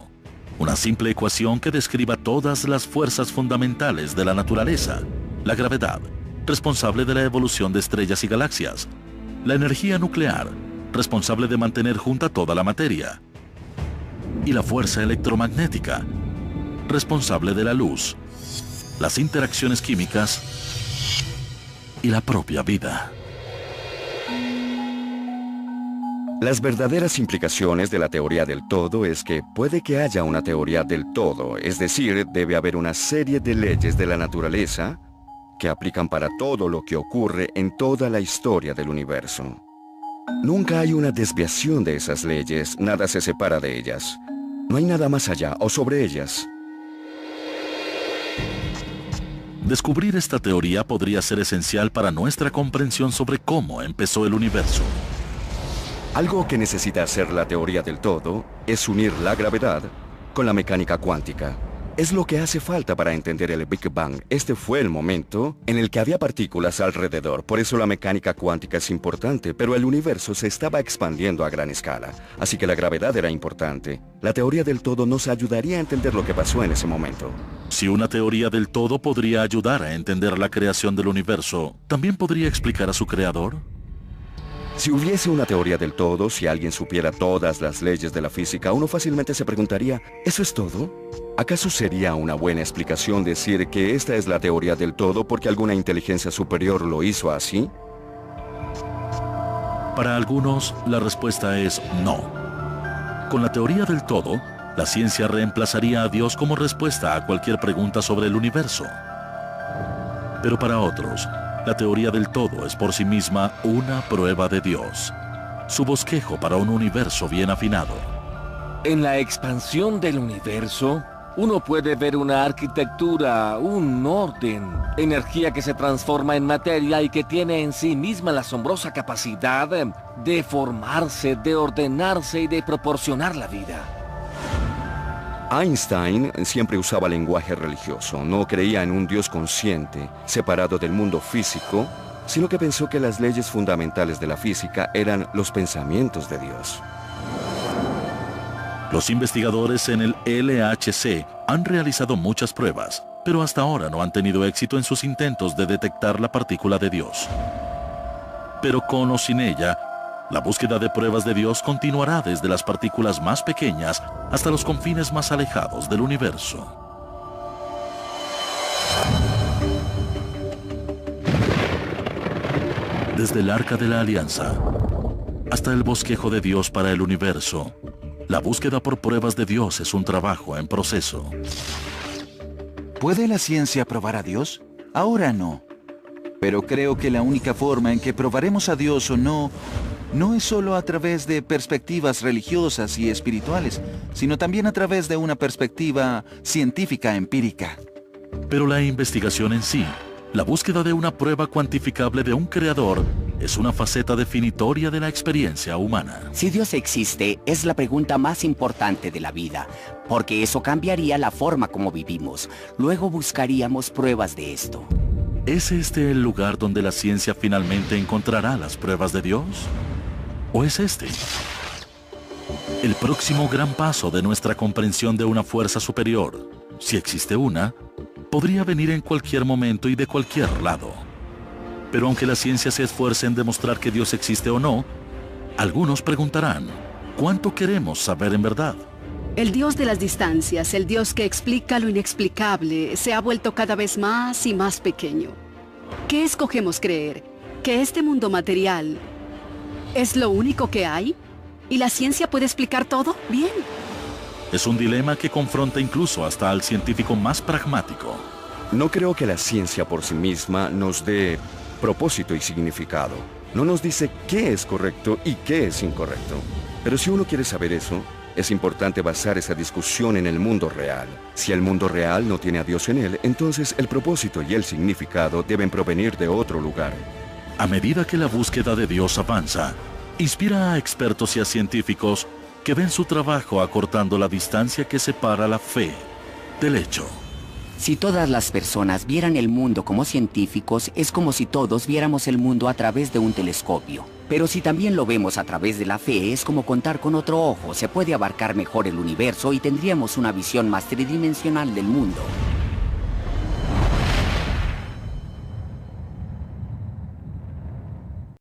Una simple ecuación que describa todas las fuerzas fundamentales de la naturaleza: la gravedad, responsable de la evolución de estrellas y galaxias; la energía nuclear, responsable de mantener junta toda la materia; y la fuerza electromagnética, responsable de la luz, las interacciones químicas y la propia vida. Las verdaderas implicaciones de la teoría del todo es que puede que haya una teoría del todo, es decir, debe haber una serie de leyes de la naturaleza que aplican para todo lo que ocurre en toda la historia del universo. Nunca hay una desviación de esas leyes, nada se separa de ellas. No hay nada más allá o sobre ellas. Descubrir esta teoría podría ser esencial para nuestra comprensión sobre cómo empezó el universo. Algo que necesita hacer la teoría del todo es unir la gravedad con la mecánica cuántica. Es lo que hace falta para entender el Big Bang. Este fue el momento en el que había partículas alrededor. Por eso la mecánica cuántica es importante, pero el universo se estaba expandiendo a gran escala. Así que la gravedad era importante. La teoría del todo nos ayudaría a entender lo que pasó en ese momento. Si una teoría del todo podría ayudar a entender la creación del universo, ¿también podría explicar a su creador? Si hubiese una teoría del todo, si alguien supiera todas las leyes de la física, uno fácilmente se preguntaría, ¿eso es todo? ¿Acaso sería una buena explicación decir que esta es la teoría del todo porque alguna inteligencia superior lo hizo así? Para algunos, la respuesta es no. Con la teoría del todo, la ciencia reemplazaría a Dios como respuesta a cualquier pregunta sobre el universo. Pero para otros, la teoría del todo es por sí misma una prueba de Dios, su bosquejo para un universo bien afinado. En la expansión del universo, uno puede ver una arquitectura, un orden, energía que se transforma en materia y que tiene en sí misma la asombrosa capacidad de formarse, de ordenarse y de proporcionar la vida. Einstein siempre usaba lenguaje religioso. No creía en un Dios consciente, separado del mundo físico, sino que pensó que las leyes fundamentales de la física eran los pensamientos de Dios. Los investigadores en el LHC han realizado muchas pruebas, pero hasta ahora no han tenido éxito en sus intentos de detectar la partícula de Dios. Pero con o sin ella, la búsqueda de pruebas de Dios continuará desde las partículas más pequeñas hasta los confines más alejados del universo. Desde el Arca de la Alianza hasta el bosquejo de Dios para el universo, la búsqueda por pruebas de Dios es un trabajo en proceso. ¿Puede la ciencia probar a Dios? Ahora no. Pero creo que la única forma en que probaremos a Dios o no es solo a través de perspectivas religiosas y espirituales, sino también a través de una perspectiva científica empírica. Pero la investigación en sí, la búsqueda de una prueba cuantificable de un creador, es una faceta definitoria de la experiencia humana. Si Dios existe, es la pregunta más importante de la vida, porque eso cambiaría la forma como vivimos. Luego buscaríamos pruebas de esto. ¿Es este el lugar donde la ciencia finalmente encontrará las pruebas de Dios? ¿O es este el próximo gran paso de nuestra comprensión de una fuerza superior? Si existe una, podría venir en cualquier momento y de cualquier lado. Pero aunque la ciencia se esfuerce en demostrar que Dios existe o no, algunos preguntarán, ¿cuánto queremos saber en verdad? El Dios de las distancias, el Dios que explica lo inexplicable, se ha vuelto cada vez más y más pequeño. ¿Qué escogemos creer? ¿Que este mundo material es lo único que hay? ¿Y la ciencia puede explicar todo? Bien. Es un dilema que confronta incluso hasta al científico más pragmático. No creo que la ciencia por sí misma nos dé propósito y significado. No nos dice qué es correcto y qué es incorrecto. Pero si uno quiere saber eso, es importante basar esa discusión en el mundo real. Si el mundo real no tiene a Dios en él, entonces el propósito y el significado deben provenir de otro lugar. A medida que la búsqueda de Dios avanza, inspira a expertos y a científicos que ven su trabajo acortando la distancia que separa la fe del hecho. Si todas las personas vieran el mundo como científicos, es como si todos viéramos el mundo a través de un telescopio. Pero si también lo vemos a través de la fe, es como contar con otro ojo. Se puede abarcar mejor el universo y tendríamos una visión más tridimensional del mundo.